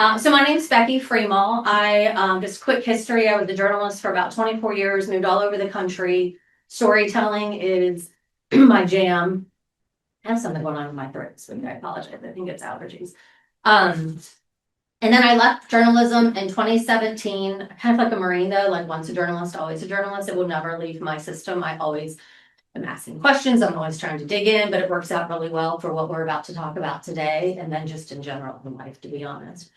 So my name is Becky Freemal. Just quick history. I was a journalist for about 24 years, moved all over the country. Storytelling is my jam. I have something going on in my throat, so I apologize. I think it's allergies. And then I left journalism in 2017, kind of like a Marine though, like once a journalist, always a journalist. It will never leave my system. I always am asking questions. I'm always trying to dig in, but it works out really well for what we're about to talk about today. And then just in general in life, to be honest.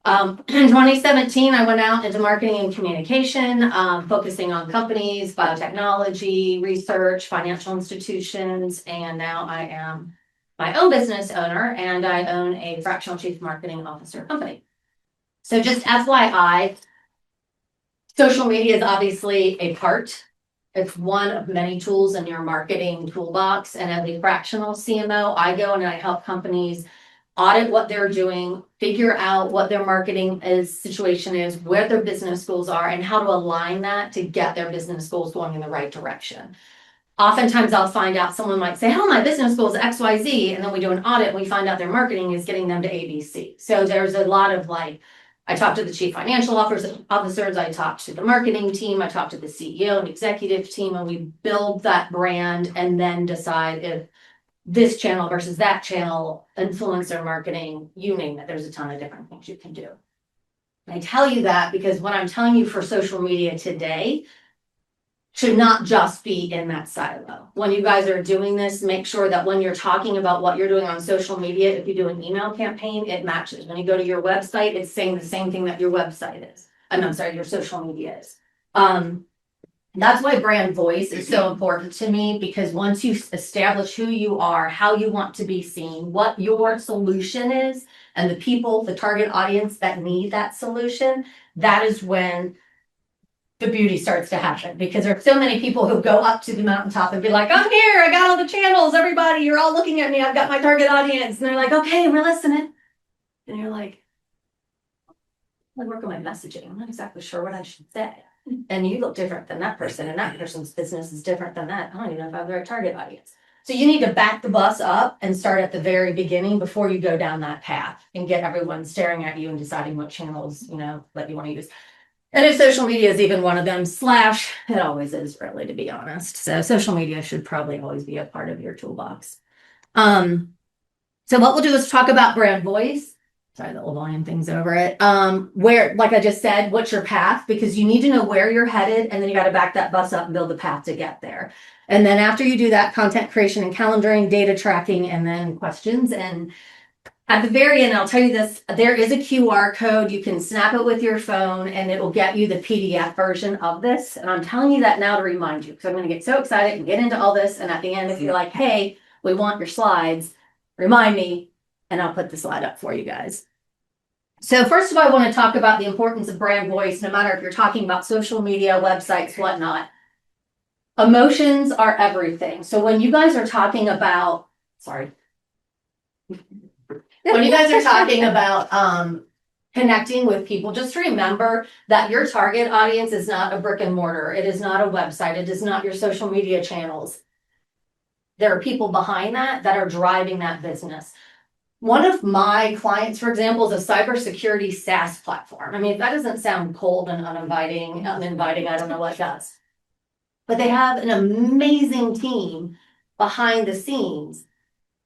In 2017, I went out into marketing and communication, focusing on companies, biotechnology, research, financial institutions, and now I am my own business owner, and I own a fractional chief marketing officer company. So just FYI, social media is obviously a part. It's one of many tools in your marketing toolbox, and as a fractional CMO, I go and I help companies audit what they're doing, figure out what their marketing situation is, where their business goals are, and how to align that to get their business goals going in the right direction. Oftentimes I'll find out someone might say, oh, my business goal is XYZ, and then we do an audit and we find out their marketing is getting them to ABC. So there's a lot of I talk to the chief financial officers, I talk to the marketing team, I talk to the CEO and executive team, and we build that brand and then decide if this channel versus that channel, influencer marketing, you name it, there's a ton of different things you can do. And I tell you that because what I'm telling you for social media today should not just be in that silo. When you guys are doing this, make sure that when you're talking about what you're doing on social media, if you do an email campaign, it matches. When you go to your website, it's saying the same thing that your website is. I'm sorry, your social media is. That's why brand voice is so important to me, because once you establish who you are, how you want to be seen, what your solution is, and the people, the target audience that need that solution, that is when the beauty starts to happen. Because there are so many people who go up to the mountaintop and be like, I'm here, I got all the channels, everybody, you're all looking at me, I've got my target audience. And they're like, okay, we're listening. And you're like, I work on my messaging. I'm not exactly sure what I should say. And you look different than that person, and that person's business is different than that. I don't even know if I have the right target audience. So you need to back the bus up and start at the very beginning before you go down that path and get everyone staring at you and deciding what channels, that you want to use. And if social media is even one of them, it always is, really, to be honest. So social media should probably always be a part of your toolbox. So what we'll do is talk about brand voice. Sorry, the old volume thing's over it. Where, like I just said, what's your path? Because you need to know where you're headed, and then you got to back that bus up and build the path to get there. And then after you do that, content creation and calendaring, data tracking, and then questions. And at the very end, I'll tell you this, there is a QR code. You can snap it with your phone, and it will get you the PDF version of this. And I'm telling you that now to remind you, because I'm going to get so excited and get into all this. And at the end, if you're like, hey, we want your slides, remind me, and I'll put the slide up for you guys. So first of all, I want to talk about the importance of brand voice, no matter if you're talking about social media, websites, whatnot. Emotions are everything. So when you guys are talking about, connecting with people, just remember that your target audience is not a brick and mortar. It is not a website. It is not your social media channels. There are people behind that are driving that business. One of my clients, for example, is a cybersecurity SaaS platform. I mean, if that doesn't sound cold and uninviting, I don't know what does. But they have an amazing team behind the scenes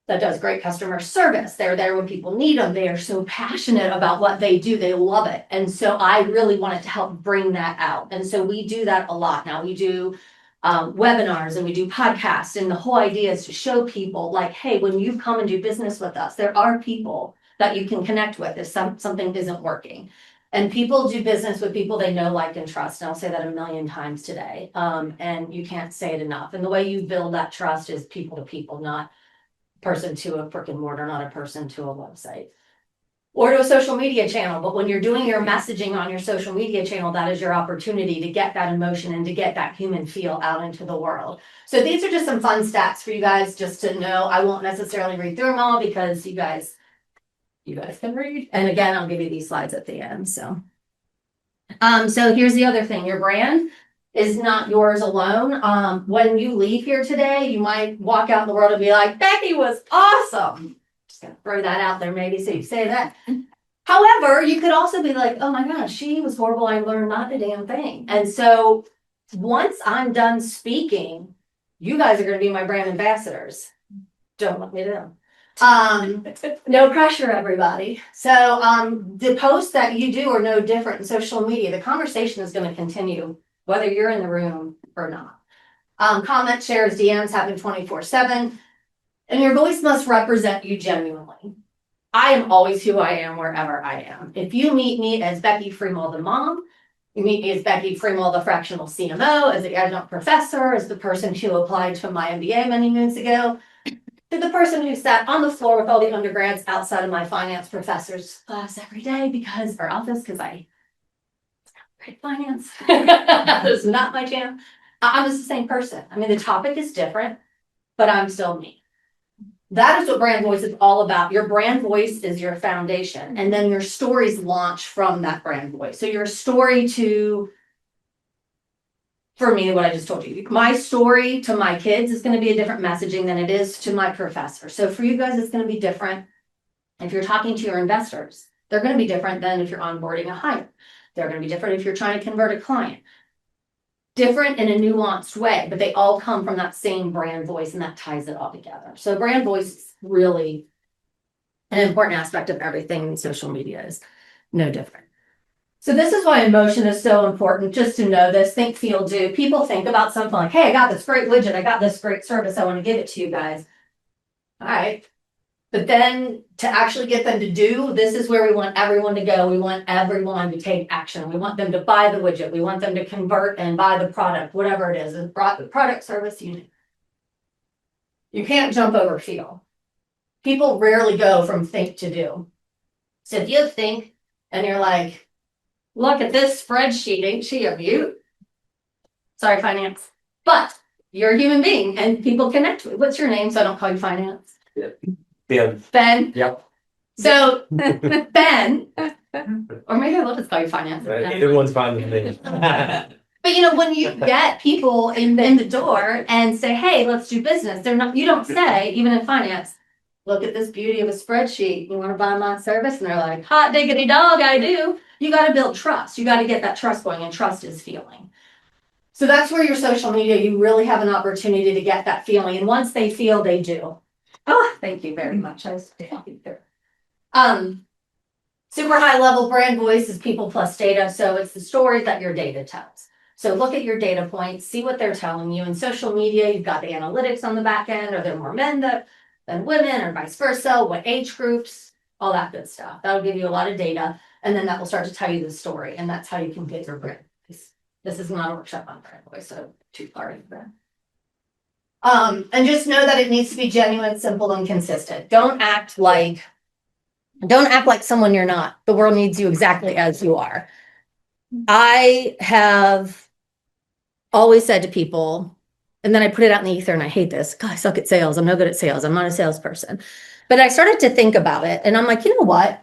that does great customer service. They're there when people need them. They are so passionate about what they do. They love it. And so I really wanted to help bring that out. And so we do that a lot. Now we do webinars and we do podcasts, and the whole idea is to show people like, hey, when you come and do business with us, there are people that you can connect with if something isn't working. And people do business with people they know, like, and trust. And I'll say that a million times today. And you can't say it enough. And the way you build that trust is people to people, not person to a brick and mortar, not a person to a website or to a social media channel. But when you're doing your messaging on your social media channel, that is your opportunity to get that emotion and to get that human feel out into the world. So these are just some fun stats for you guys just to know. I won't necessarily read through them all because you guys can read. And again, I'll give you these slides at the end. So here's the other thing. Your brand is not yours alone. When you leave here today, you might walk out in the world and be like, Becky was awesome. Just gonna throw that out there maybe so you say that. However, you could also be like, oh my gosh, she was horrible. I learned not a damn thing. And so once I'm done speaking, you guys are going to be my brand ambassadors. Don't let me down. No pressure, everybody. So the posts that you do are no different in social media. The conversation is going to continue whether you're in the room or not. Comment, shares, DMs happen 24/7, and your voice must represent you genuinely. I am always who I am wherever I am. If you meet me as Becky Freemal, the mom, you meet me as Becky Freemal, the fractional CMO, as the adjunct professor, as the person who applied to my MBA many moons ago, to the person who sat on the floor with all the undergrads outside of my finance professor's class every day or office, because I hate finance. It's not my jam. I'm just the same person. I mean, the topic is different, but I'm still me. That is what brand voice is all about. Your brand voice is your foundation, and then your stories launch from that brand voice. So your story for me, what I just told you, my story to my kids is going to be a different messaging than it is to my professor. So for you guys, it's going to be different. If you're talking to your investors, they're going to be different than if you're onboarding a hire. They're going to be different if you're trying to convert a client. Different in a nuanced way, but they all come from that same brand voice, and that ties it all together. So brand voice is really an important aspect of everything, and social media is no different. So this is why emotion is so important, just to know this. Think, feel, do. People think about something like, hey, I got this great widget, I got this great service, I want to give it to you guys. All right. But then to actually get them to do, this is where we want everyone to go. We want everyone to take action. We want them to buy the widget. We want them to convert and buy the product, whatever it is, the product, service, you can't jump over feel. People rarely go from think to do. So if you think and you're like, look at this spreadsheet, ain't she a beaut? Sorry, finance. But you're a human being and people connect with. What's your name so I don't call you finance? Ben. Yep. So Ben, or maybe I will just call you finance. Either one's fine with me. But when you get people in the door and say, hey, let's do business, you don't say, even in finance, look at this beauty of a spreadsheet. You want to buy my service? And they're like, hot diggity dog, I do. You got to build trust. You got to get that trust going, and trust is feeling. So that's where your social media, you really have an opportunity to get that feeling. And once they feel, they do. Oh, thank you very much. I was talking there. Super high level brand voice is people plus data. So it's the stories that your data tells. So look at your data points, see what they're telling you. In social media, you've got the analytics on the back end. Are there more men than women, or vice versa? What age groups? All that good stuff. That'll give you a lot of data. And then that will start to tell you the story. And that's how you can get your brand voice. This is not a workshop on brand voice, so too far into that. And just know that it needs to be genuine, simple, and consistent. Don't act like someone you're not. The world needs you exactly as you are. I have always said to people, and then I put it out in the ether, and I hate this. God, I suck at sales. I'm no good at sales. I'm not a salesperson. But I started to think about it, and I'm like, you know what?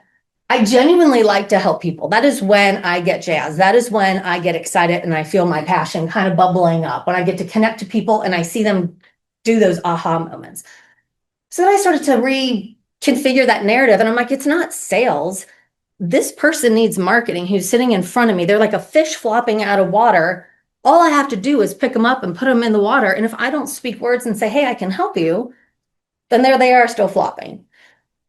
I genuinely like to help people. That is when I get jazzed. That is when I get excited and I feel my passion kind of bubbling up, when I get to connect to people and I see them do those aha moments. So then I started to reconfigure that narrative, and I'm like, it's not sales. This person needs marketing who's sitting in front of me. They're like a fish flopping out of water. All I have to do is pick them up and put them in the water. And if I don't speak words and say, hey, I can help you, then there they are, still flopping.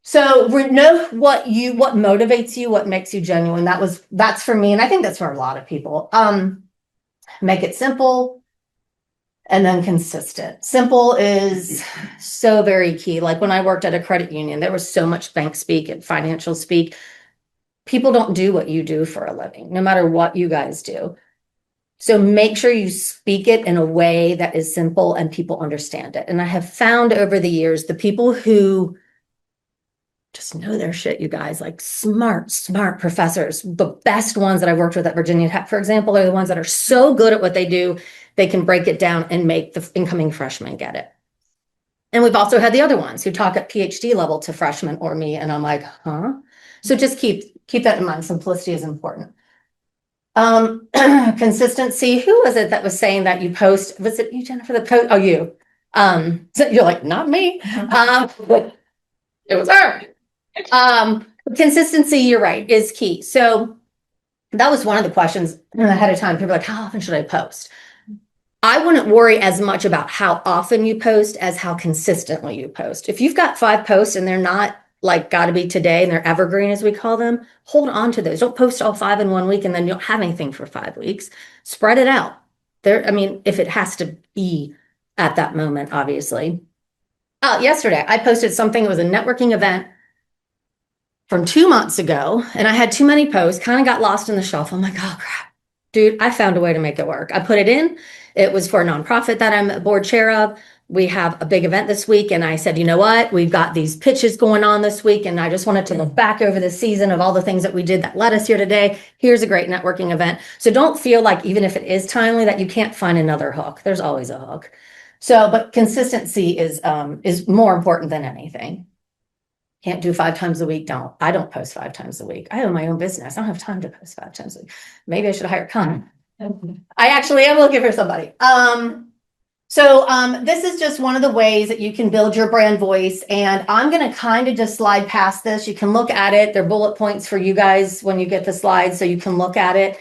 So know what motivates you, what makes you genuine. That's for me. And I think that's for a lot of people. Make it simple and then consistent. Simple is so very key. Like when I worked at a credit union, there was so much bank speak and financial speak. People don't do what you do for a living, no matter what you guys do. So make sure you speak it in a way that is simple and people understand it. And I have found over the years, the people who just know their shit, you guys, like smart professors, the best ones that I worked with at Virginia Tech, for example, are the ones that are so good at what they do, they can break it down and make the incoming freshmen get it. And we've also had the other ones who talk at PhD level to freshmen or me, and I'm like, huh? So just keep that in mind. Simplicity is important. Consistency. Who was it that was saying that you post? Was it you, Jennifer? The post? Oh, you. So you're like, not me. It was her. Consistency, you're right, is key. So that was one of the questions ahead of time. People are like, how often should I post? I wouldn't worry as much about how often you post as how consistently you post. If you've got 5 posts and they're not like got to be today and they're evergreen, as we call them, hold on to those. Don't post all 5 in 1 week and then you don't have anything for 5 weeks. Spread it out. I mean, if it has to be at that moment, obviously. Yesterday, I posted something. It was a networking event from 2 months ago, and I had too many posts, kind of got lost in the shuffle. I'm like, oh crap, dude, I found a way to make it work. I put it in. It was for a nonprofit that I'm a board chair of. We have a big event this week, and I said, you know what? We've got these pitches going on this week, and I just wanted to look back over the season of all the things that we did that led us here today. Here's a great networking event. So don't feel like even if it is timely that you can't find another hook. There's always a hook. So, but consistency is more important than anything. Can't do 5 times a week. I don't post 5 times a week. I own my own business. I don't have time to post 5 times a week. Maybe I should hire Con. I actually am looking for somebody. This is just one of the ways that you can build your brand voice. And I'm going to kind of just slide past this. You can look at it. They're bullet points for you guys when you get the slides, so you can look at it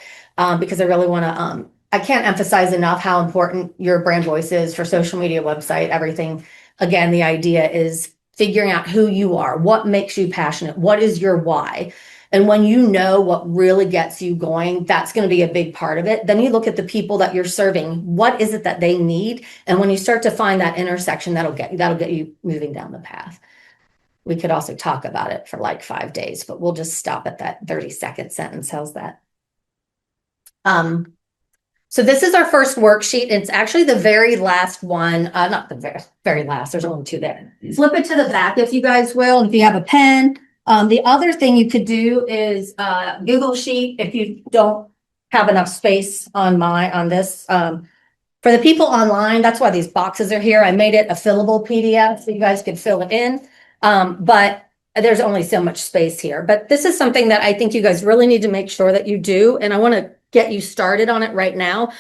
because I really want to, I can't emphasize enough how important your brand voice is for social media, website, everything. Again, the idea is figuring out who you are, what makes you passionate, what is your why. And when you know what really gets you going, that's going to be a big part of it. Then you look at the people that you're serving. What is it that they need? And when you start to find that intersection, that'll get you moving down the path. We could also talk about it for like 5 days, but we'll just stop at that 30-second sentence. How's that? So this is our first worksheet. It's actually the very last one, not the very last, there's only 2 there. Flip it to the back if you guys will, if you have a pen. The other thing you could do is Google Sheet if you don't have enough space on this. For the people online, that's why these boxes are here. I made it a fillable PDF so you guys could fill it in. But there's only so much space here. But this is something that I think you guys really need to make sure that you do. And I want to get you started on it right now,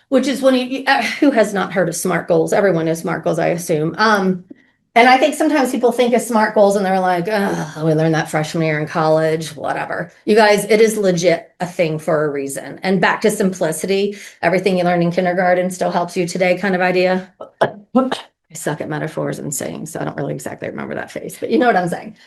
which is when who has not heard of SMART goals? Everyone knows SMART goals, I assume. And I think sometimes people think of SMART goals and they're like, oh, we learned that freshman year in college, whatever. You guys, it is legit a thing for a reason. And back to simplicity, everything you learned in kindergarten still helps you today kind of idea. I suck at metaphors and sayings, so I don't really exactly remember that face, but you know what I'm saying.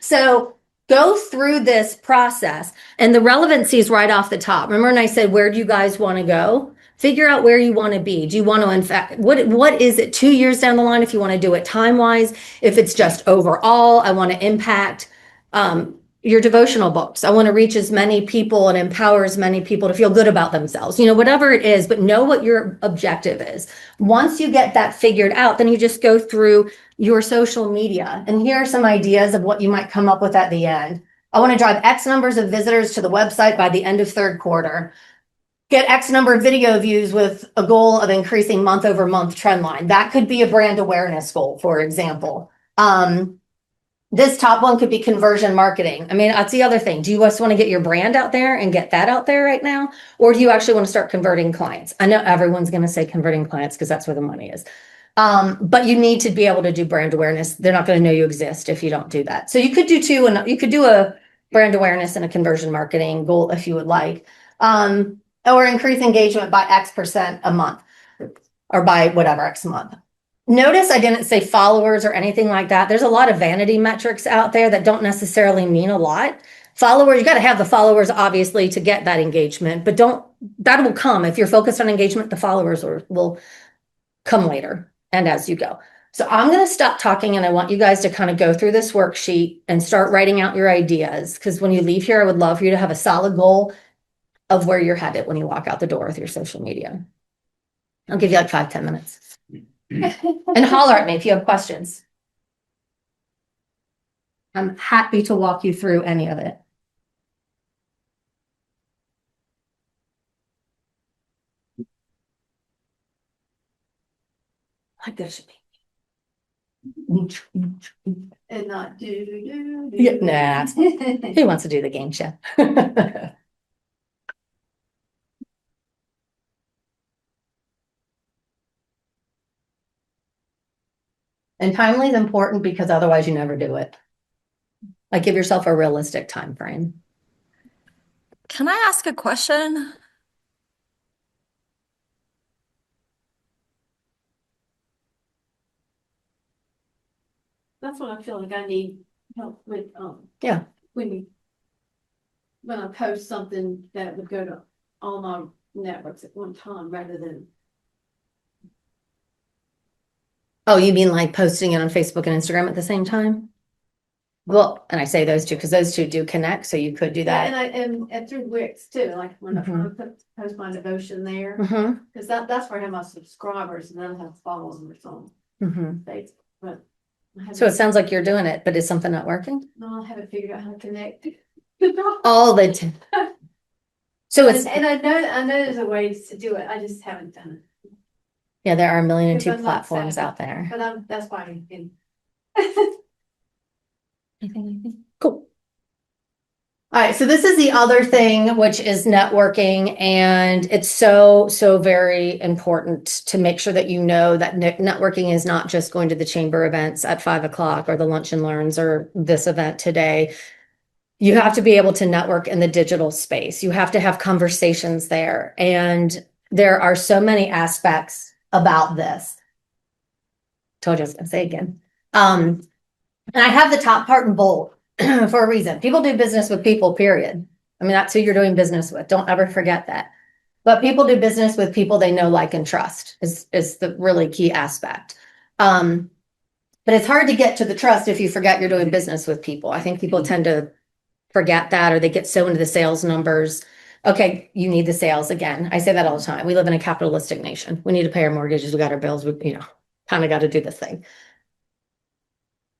So go through this process, and the relevancy is right off the top. Remember when I said, where do you guys want to go? Figure out where you want to be. Do you want to, in fact, what is it 2 years down the line if you want to do it time-wise? If it's just overall, I want to impact your devotional books. I want to reach as many people and empower as many people to feel good about themselves. You know, whatever it is, but know what your objective is. Once you get that figured out, then you just go through your social media. And here are some ideas of what you might come up with at the end. I want to drive X numbers of visitors to the website by the end of 3rd quarter. Get X number of video views with a goal of increasing month over month trend line. That could be a brand awareness goal, for example. This top one could be conversion marketing. I mean, that's the other thing. Do you just want to get your brand out there and get that out there right now? Or do you actually want to start converting clients? I know everyone's going to say converting clients because that's where the money is. But you need to be able to do brand awareness. They're not going to know you exist if you don't do that. So you could do 2, and you could do a brand awareness and a conversion marketing goal if you would like. Or increase engagement by X% a month or by whatever X a month. Notice I didn't say followers or anything like that. There's a lot of vanity metrics out there that don't necessarily mean a lot. Followers, you got to have the followers obviously to get that engagement, but that will come. If you're focused on engagement, the followers will come later and as you go. So I'm going to stop talking, and I want you guys to kind of go through this worksheet and start writing out your ideas, because when you leave here, I would love for you to have a solid goal of where you're headed when you walk out the door with your social media. I'll give you like 5-10 minutes. And holler at me if you have questions. I'm happy to walk you through any of it. Like this should be. And not do. Yeah, nah. Who wants to do the game show? And timely is important because otherwise you never do it. Like give yourself a realistic time frame. Can I ask a question? That's what I feel like I need help with, Yeah. when I post something that would go to all my networks at one time rather than. Oh, you mean like posting it on Facebook and Instagram at the same time? Well, and I say those two because those two do connect, so you could do Yeah, that. and through Wix too, like when I Mhm. post my devotion there, Mhm, because that's where I have my subscribers and then I have followers on mhm. Facebook, but. I So it haven't, sounds like you're doing it, but is something not working? no, I haven't figured out how to connect. All the time. So it's, And I know there's a way to do it, I just haven't done it. yeah, there are a million and Because two I'm not platforms savvy, out there. But that's why I'm in. Anything? Cool. All right, so this is the other thing, which is networking, and it's so very important to make sure that you know that networking is not just going to the chamber events at 5 o'clock or the lunch and learns or this event today. You have to be able to network in the digital space. You have to have conversations there, and there are so many aspects about this. Told you I was gonna say again. And I have the top part in bold for a reason. People do business with people, period. I mean, that's who you're doing business with. Don't ever forget that. But people do business with people they know, like, and trust is the really key aspect. But it's hard to get to the trust if you forget you're doing business with people. I think people tend to forget that, or they get so into the sales numbers. Okay, you need the sales again. I say that all the time. We live in a capitalistic nation. We need to pay our mortgages. We got our bills. We, kind of got to do this thing.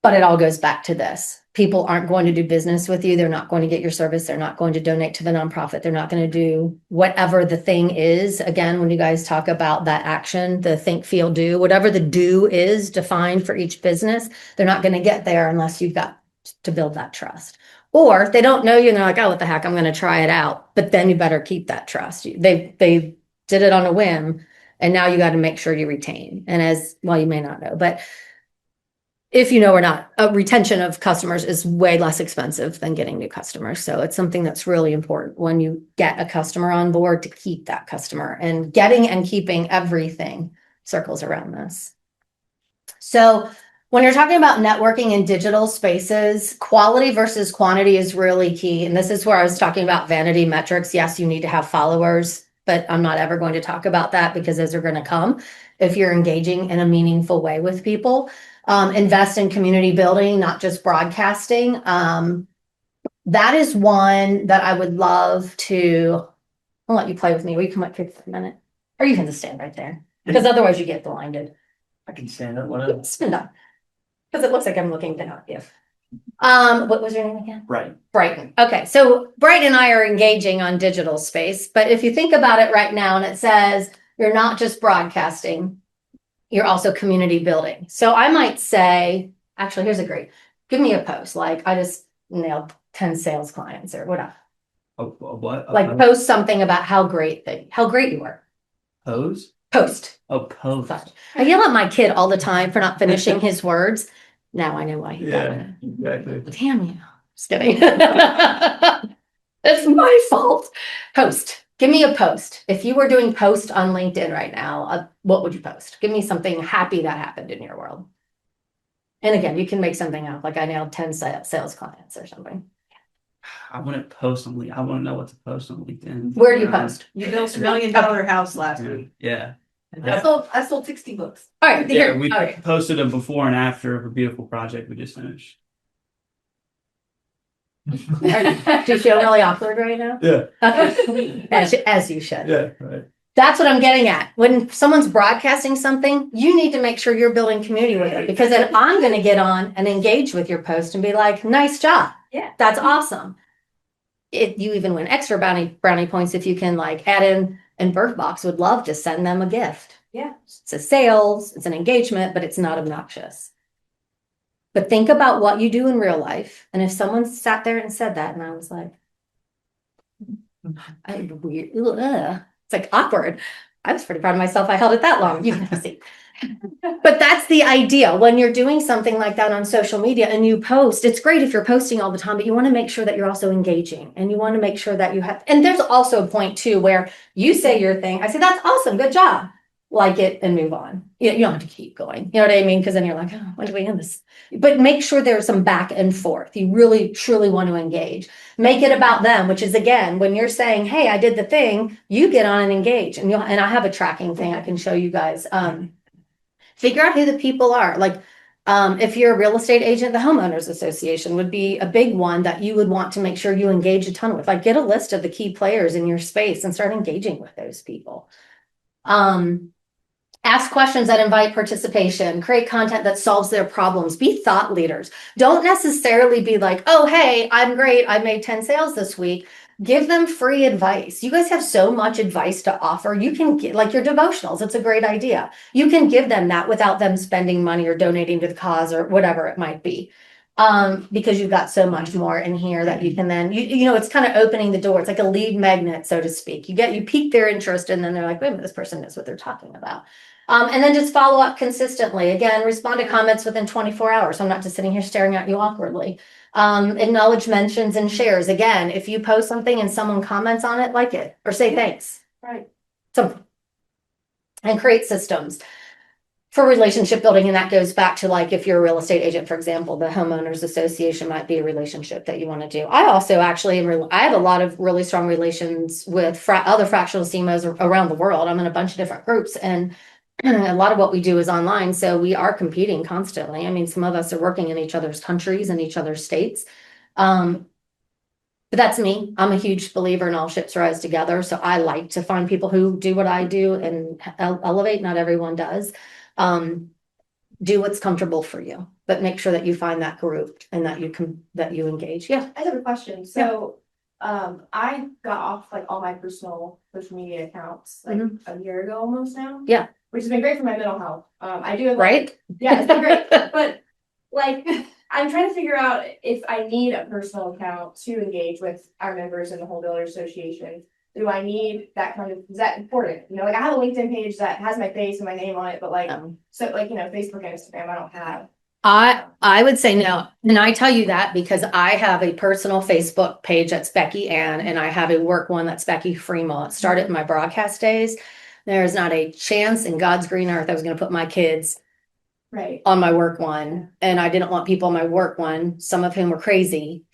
But it all goes back to this. People aren't going to do business with you. They're not going to get your service. They're not going to donate to the nonprofit. They're not going to do whatever the thing is. Again, when you guys talk about that action, the think, feel, do, whatever the do is defined for each business, they're not going to get there unless you've got to build that trust. Or they don't know you and they're like, oh, what the heck, I'm going to try it out. But then you better keep that trust. They did it on a whim, and now you got to make sure you retain. And as well, you may not know, but if you know or not, a retention of customers is way less expensive than getting new customers. So it's something that's really important when you get a customer on board to keep that customer, and getting and keeping everything circles around this. So when you're talking about networking in digital spaces, quality versus quantity is really key. And this is where I was talking about vanity metrics. Yes, you need to have followers, but I'm not ever going to talk about that because those are going to come if you're engaging in a meaningful way with people. Invest in community building, not just broadcasting. That is one that I would love to. I'll let you play with me. Will you come up here for a minute? Or you can just stand right there, because otherwise you get blinded. I can stand up, whatever. Stand up. Because it looks like I'm looking down at you. What was your name again? Right. Brighton. Okay, so Brighton and I are engaging on digital space, but if you think about it right now, and it says you're not just broadcasting, you're also community building. So I might say, actually, here's a great, give me a post. Like I just nailed 10 sales clients or whatever. A what? Like post something about how great you were. Pose? Post. Oh, pose. Sorry. I yell at my kid all the time for not finishing his words. Now I know why he got it. Exactly. Damn you. Just kidding. It's my fault. Post. Give me a post. If you were doing post on LinkedIn right now, what would you post? Give me something happy that happened in your world. And again, you can make something up. Like I nailed 10 sales clients or something. I wouldn't post on LinkedIn. I wouldn't know what to post on LinkedIn. Where do you post? You built $1 million house last week. Yeah. I sold 60 books. All right. Yeah, Here. we All right. posted a before and after of a beautiful project we just finished. Do you feel really awkward right now? Yeah. As you should. Yeah, right. That's what I'm getting at. When someone's broadcasting something, you need to make sure you're building community with it, because then I'm going to get on and engage with your post and be like, nice job. Yeah. That's awesome. You even win extra brownie points if you can like add in, and Birth Box would love to send them a gift. Yeah. It's a sales, it's an engagement, but it's not obnoxious. But think about what you do in real life. And if someone sat there and said that, and I was like, weird, it's like awkward. I was pretty proud of myself. I held it that long. You can have a seat. But that's the idea. When you're doing something like that on social media and you post, it's great if you're posting all the time, but you want to make sure that you're also engaging and you want to make sure that you have, and there's also a point too where you say your thing. I say, that's awesome. Good job. Like it and move on. You don't have to keep going. You know what I mean? Because then you're like, oh, when do we end this? But make sure there's some back and forth. You really, truly want to engage. Make it about them, which is again, when you're saying, hey, I did the thing, you get on and engage. And I have a tracking thing I can show you guys. Figure out who the people are. Like, if you're a real estate agent, the homeowners association would be a big one that you would want to make sure you engage a ton with. Like, get a list of the key players in your space and start engaging with those people. Ask questions that invite participation, create content that solves their problems, be thought leaders. Don't necessarily be like, oh, hey, I'm great. I made 10 sales this week. Give them free advice. You guys have so much advice to offer. You can get like your devotionals. It's a great idea. You can give them that without them spending money or donating to the cause or whatever it might be. Because you've got so much more in here that you can then, you know, it's kind of opening the door. It's like a lead magnet, so to speak. You pique their interest and then they're like, wait a minute, this person knows what they're talking about. And then just follow up consistently. Again, respond to comments within 24 hours. So I'm not just sitting here staring at you awkwardly. Acknowledge mentions and shares. Again, if you post something and someone comments on it, like it or say thanks. Right. So, and create systems for relationship building. And that goes back to like, if you're a real estate agent, for example, the homeowners association might be a relationship that you want to do. I also actually, I have a lot of really strong relations with other fractional CMOs around the world. I'm in a bunch of different groups and a lot of what we do is online. So we are competing constantly. I mean, some of us are working in each other's countries and each other's states. But that's me. I'm a huge believer in all ships rise together. So I like to find people who do what I do and elevate. Not everyone does. Do what's comfortable for you, but make sure that you find that group and that you engage. Yeah. I have a question. So, I got off like all my personal social media accounts like a year ago almost now. Yeah. Which has been great for my mental health. I do have Right. yeah, it's been great. But like, I'm trying to figure out if I need a personal account to engage with our members in the Home Builder Association. Do I need that kind of, is that important? You know, like I have a LinkedIn page that has my face and my name on it, but like, so like, you know, Facebook and Instagram, I don't have. I would say no. And I tell you that because I have a personal Facebook page that's Becky Ann, and I have a work one that's Becky Freemal. It started in my broadcast days. There's not a chance in God's green earth I was going to put my kids right on my work one. And I didn't want people on my work one, some of whom were crazy.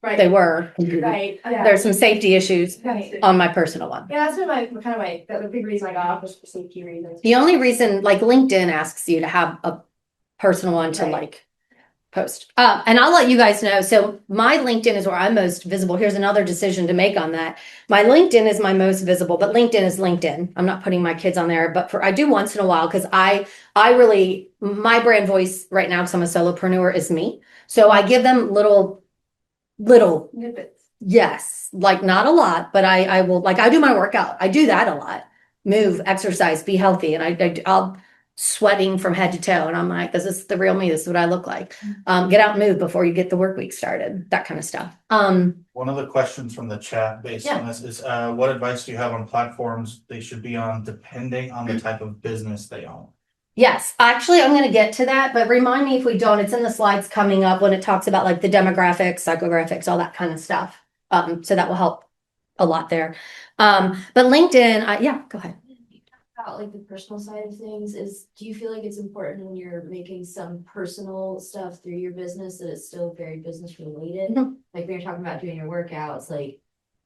Right. They were. Right. Yeah. There's some safety issues Right. on my personal one. Yeah, that's been the big reason I got off was for safety reasons. The only reason, like LinkedIn asks you to have a personal one to Right. like post. And I'll let you guys know. So my LinkedIn is where I'm most visible. Here's another decision to make on that. My LinkedIn is my most visible, but LinkedIn is LinkedIn. I'm not putting my kids on there, but I do once in a while because I really, my brand voice right now, because I'm a solopreneur, is me. So I give them little, Snippets. yes, like not a lot, but I will, like I do my workout. I do that a lot. Move, exercise, be healthy. And I'll sweating from head to toe. And I'm like, this is the real me. This is what I look like. Get out and move before you get the work week started, that kind of stuff. One of the questions from the chat based on this is, what advice do you have on platforms they should be on depending on the type of business they own? Yes, actually, I'm going to get to that, but remind me if we don't. It's in the slides coming up when it talks about like the demographics, psychographics, all that kind of stuff. So that will help a lot there. But LinkedIn, yeah, go ahead. About like the personal side of things do you feel like it's important when you're making some personal stuff through your business that it's still very business related? Like when you're talking about doing your workouts, like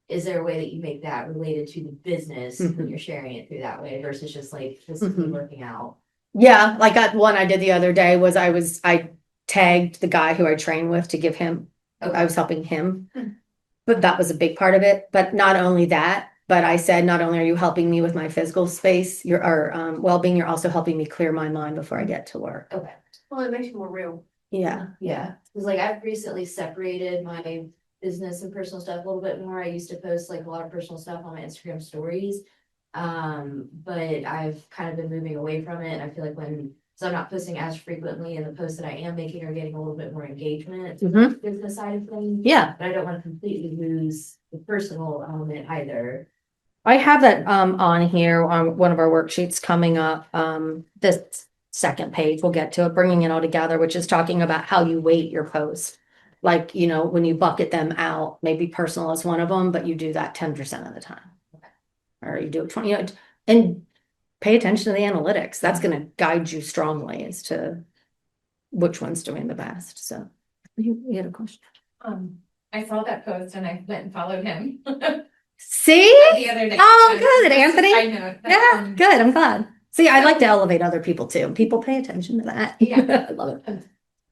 is there a way that you make that related to the business when you're sharing it through that way versus just like physically working out? Yeah, like that one I did the other day was I tagged the guy who I train with to give him, I was helping him, but that was a big part of it. But not only that, but I said, not only are you helping me with my physical space, your well-being, you're also helping me clear my mind before I get to work. Okay. Well, it makes you more real. Yeah. Yeah. Because like I've recently separated my business and personal stuff a little bit more. I used to post like a lot of personal stuff on my Instagram stories. But I've kind of been moving away from it. And I feel like so I'm not posting as frequently, and the posts that I am making are getting a little bit more engagement. Business side of things. Yeah. But I don't want to completely lose the personal element either. I have that on here on one of our worksheets coming up. second page, we'll get to it, bringing it all together, which is talking about how you weight your post. Like, you know, when you bucket them out, maybe personal is one of them, but you do that 10% of the time. Or you do it 20, you know, and pay attention to the analytics. That's going to guide you strongly as to which one's doing the best. So you had a question. I saw that post and I went and followed him See? the other day. Oh, good. Anthony? I know. Yeah, good. I'm glad. See, I like to elevate other people too. People pay attention to that. Yeah. I love it.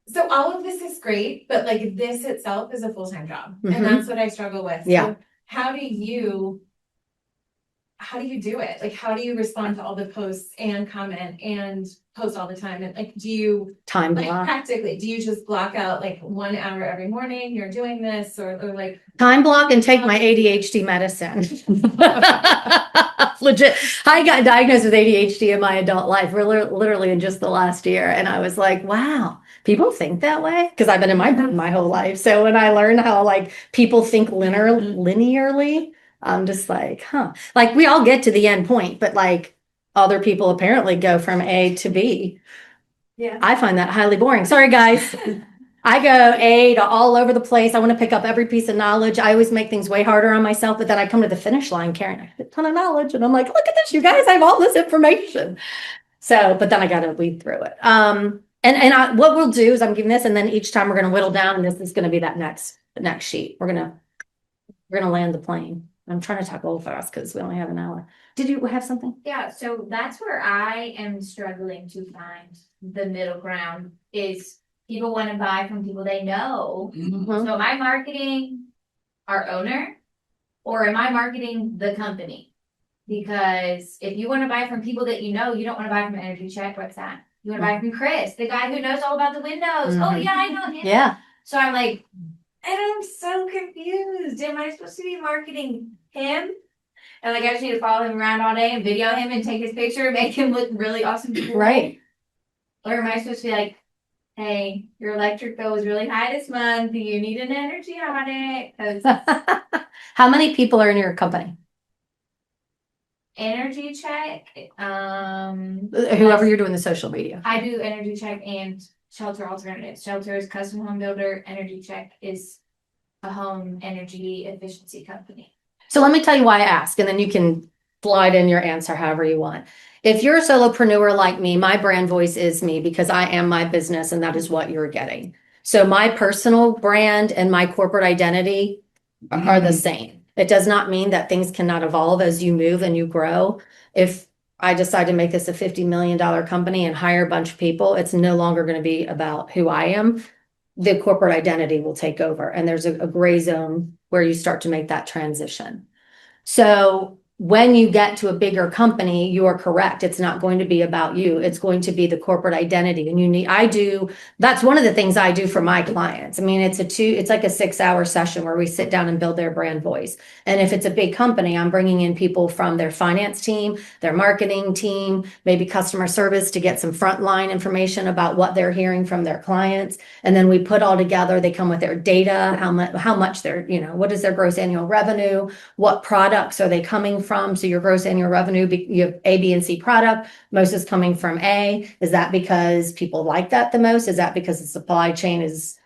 So all of this is great, but like this itself is a full-time job. Mhm. And that's what I struggle with. Yeah. So how do you do it? Like, how do you respond to all the posts and comment and post all the time? And like, do you Time like block. practically, do you just block out like 1 hour every morning you're doing this or like, Time block and take my ADHD medicine. Legit. I got diagnosed with ADHD in my adult life, literally in just the last year. And I was like, wow, people think that way? Because I've been in my whole life. So when I learned how like people think linearly, I'm just like, huh. Like we all get to the end point, but like other people apparently go from A to B. yeah. I find that highly boring. Sorry, guys. I go A to all over the place. I want to pick up every piece of knowledge. I always make things way harder on myself, but then I come to the finish line carrying a ton of knowledge. And I'm like, look at this, you guys, I have all this information. So, but then I got to weed through it. What we'll do is I'm giving this, and then each time we're going to whittle down, and this is going to be that next sheet. We're going to land the plane. I'm trying to talk a little fast because we only have an hour. Did you have something? Yeah, so that's where I am struggling to find the middle ground is people want to buy from people they know. Mhm. So am I marketing our owner or am I marketing the company? Because if you want to buy from people that you know, you don't want to buy from Energy Check. What's that? You want to buy from Chris, the guy who knows all about the windows. Oh Mhm. yeah, I know him. Yeah. So I'm like, and I'm so confused. Am I supposed to be marketing him? And like I just need to follow him around all day and video him and take his picture and make him look really awesome. Right. Or am I supposed to be like, hey, your electric bill was really high this month. Do you need an energy audit? Because How many people are in your company? Energy Check, Whoever you're doing the social media. I do Energy Check and Shelter Alternatives. Shelter is custom home builder. Energy Check is a home energy efficiency company. So let me tell you why I ask, and then you can slide in your answer however you want. If you're a solopreneur like me, my brand voice is me because I am my business and that is what you're getting. So my personal brand and my corporate identity are the same. It does not mean that things cannot evolve as you move and you grow. If I decide to make this a $50 million company and hire a bunch of people, it's no longer going to be about who I am. The corporate identity will take over. And there's a gray zone where you start to make that transition. So when you get to a bigger company, you are correct. It's not going to be about you. It's going to be the corporate identity. And that's one of the things I do for my clients. I mean, it's like a 6-hour session where we sit down and build their brand voice. And if it's a big company, I'm bringing in people from their finance team, their marketing team, maybe customer service to get some frontline information about what they're hearing from their clients. And then we put all together, they come with their data, how much they're, what is their gross annual revenue? What products are they coming from? So your gross annual revenue, you have A, B, and C product. Most is coming from A. Is that because people like that the most? Is that because the supply chain is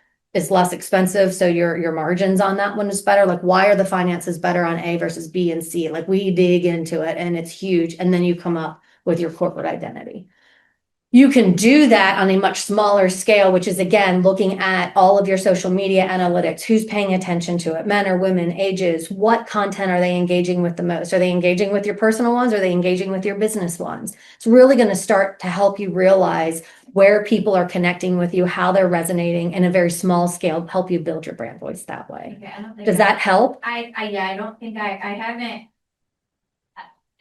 less expensive? So your margins on that one is better. Like, why are the finances better on A versus B and C? Like, we dig into it and it's huge. And then you come up with your corporate identity. You can do that on a much smaller scale, which is, again, looking at all of your social media analytics. Who's paying attention to it? Men or women, ages? What content are they engaging with the most? Are they engaging with your personal ones? Or are they engaging with your business ones? It's really going to start to help you realize where people are connecting with you, how they're resonating in a very small scale, help you build your brand voice that way. Okay, I don't think Does that help? I don't think I haven't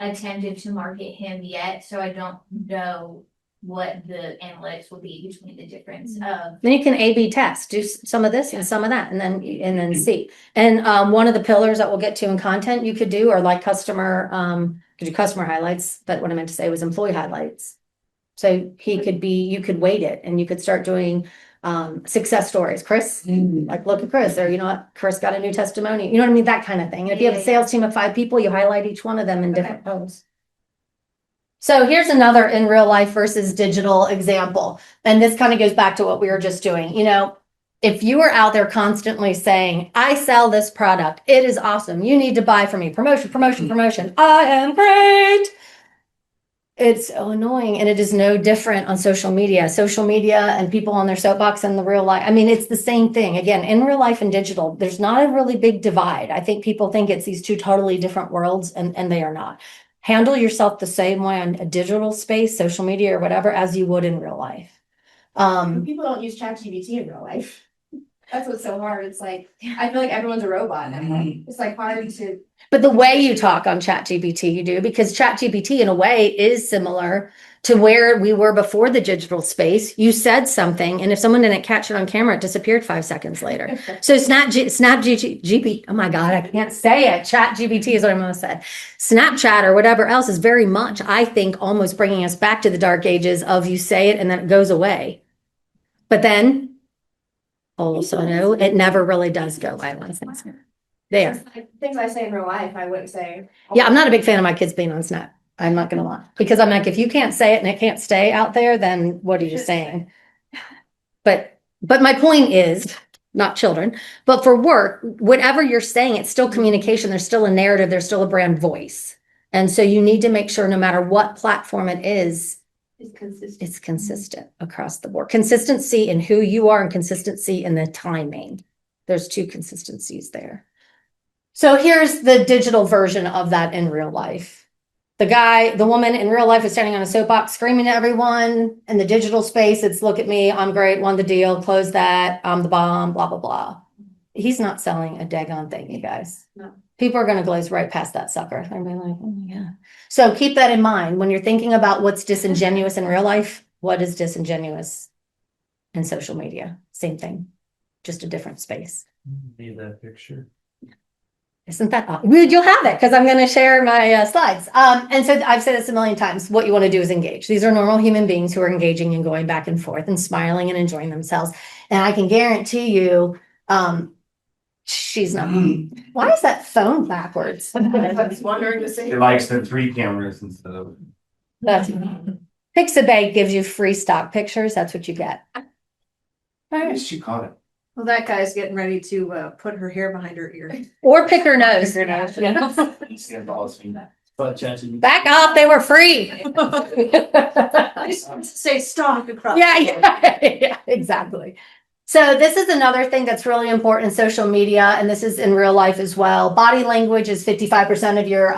attempted to market him yet, so I don't know what the analytics will be between the difference of. Then you can A/B test, do some of this and some of that, and then see. And one of the pillars that we'll get to in content you could do are like customer highlights, but what I meant to say was employee highlights. So you could weight it and you could start doing success stories. Chris, like look at Chris, or what, Chris got a new testimony. You know what I mean? That kind of thing. And if you have a sales team of 5 people, you highlight each one of them in different posts. So here's another in real life versus digital example. And this kind of goes back to what we were just doing. You know, if you are out there constantly saying, I sell this product, it is awesome. You need to buy from me. Promotion, promotion, promotion. I am great. It's so annoying. And it is no different on social media. Social media and people on their soapbox and the real life. I mean, it's the same thing. Again, in real life and digital, there's not a really big divide. I think people think it's these two totally different worlds, and they are not. Handle yourself the same way on a digital space, social media or whatever, as you would in real life. People don't use ChatGPT in real life. That's what's so hard. It's like, I feel like everyone's a robot now. It's like hard to. But the way you talk on ChatGPT, you do, because ChatGPT in a way is similar to where we were before the digital space. You said something, and if someone didn't catch it on camera, it disappeared 5 seconds later. So GPT, oh my God, I can't say it. ChatGPT is what I'm going to say. Snapchat or whatever else is very much, I think, almost bringing us back to the dark ages of you say it and then it goes away. But then also, no, it never really does go away. There. Things I say in real life, I wouldn't say. Yeah, I'm not a big fan of my kids being on Snap. I'm not gonna lie. Because I'm like, if you can't say it and it can't stay out there, then what are you saying? But my point is, not children, but for work, whatever you're saying, it's still communication. There's still a narrative, there's still a brand voice. And so you need to make sure no matter what platform it is, it's consistent across the board. Consistency in who you are and consistency in the timing. There's two consistencies there. So here's the digital version of that in real life. The woman in real life is standing on a soapbox screaming at everyone. In the digital space, it's look at me, I'm great, won the deal, close that, I'm the bomb, blah, blah, blah. He's not selling a daggone thing, you guys. No. People are going to glaze right past that sucker. They're gonna be like, oh my God. So keep that in mind when you're thinking about what's disingenuous in real life. What is disingenuous in social media? Same thing, just a different space. Need that picture. Isn't that awesome? You'll have it because I'm going to share my slides. And so I've said this a million times. What you want to do is engage. These are normal human beings who are engaging and going back and forth and smiling and enjoying themselves. And I can guarantee you, she's not. Why is that phone backwards? I was wondering the same. It likes the 3 cameras instead of. That's Pixabay gives you free stock pictures. That's what you get. Yes, she caught it. Well, that guy's getting ready to put her hair behind her ear. Or pick her nose. But judging. Back off. They were free. I just want to say stock across. Yeah, exactly. So this is another thing that's really important in social media, and this is in real life as well. Body language is 55% of your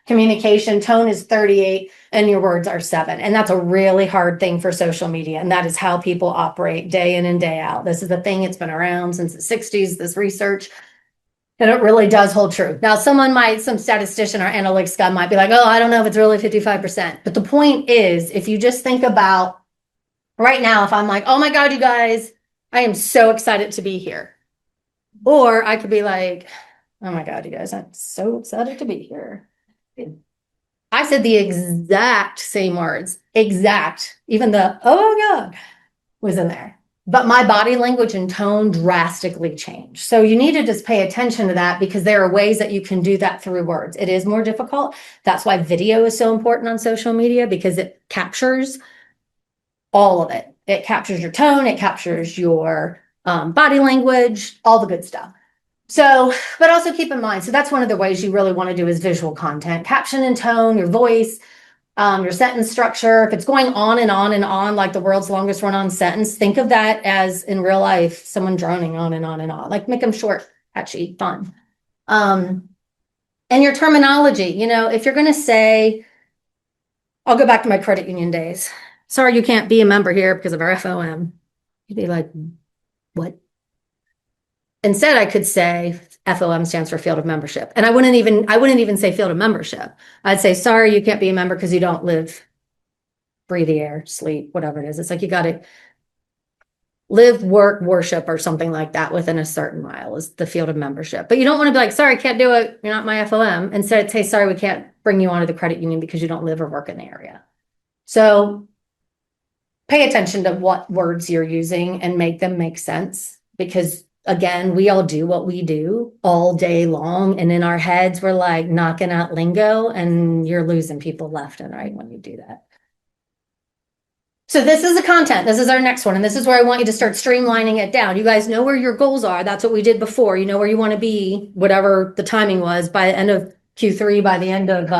communication, tone is 38%, and your words are 7%. And that's a really hard thing for social media, and that is how people operate day in and day out. This is a thing, it's been around since the 60s, this research, and it really does hold true. Now, some statistician or analytics guy might be like, oh, I don't know if it's really 55%. But the point is, if you just think about right now, if I'm like, oh my God, you guys, I am so excited to be here. Or I could be like, oh my God, you guys, I'm so excited to be here. I said the exact same words, even the, oh my God, was in there. But my body language and tone drastically changed. So you need to just pay attention to that because there are ways that you can do that through words. It is more difficult. That's why video is so important on social media because it captures all of it. It captures your tone, it captures your body language, all the good stuff. So, but also keep in mind, so that's one of the ways you really want to do is visual content, caption and tone, your voice, your sentence structure. If it's going on and on and on, like the world's longest run on sentence, think of that as in real life, someone droning on and on and on, like make them short, catchy, fun. And your terminology, if you're going to say, I'll go back to my credit union days. Sorry, you can't be a member here because of our FOM. You'd be like, what? Instead, I could say FOM stands for field of membership. And I wouldn't even say field of membership. I'd say, sorry, you can't be a member because you don't live, breathe the air, sleep, whatever it is. It's like you got to live, work, worship, or something like that within a certain mile is the field of membership. But you don't want to be like, sorry, can't do it. You're not my FOM. Instead, say, sorry, we can't bring you onto the credit union because you don't live or work in the area. So pay attention to what words you're using and make them make sense because again, we all do what we do all day long. And in our heads, we're like knocking out lingo, and you're losing people left and right when you do that. So this is the content. This is our next one. And this is where I want you to start streamlining it down. You guys know where your goals are. That's what we did before. You know where you want to be, whatever the timing was by the end of Q3, by the end of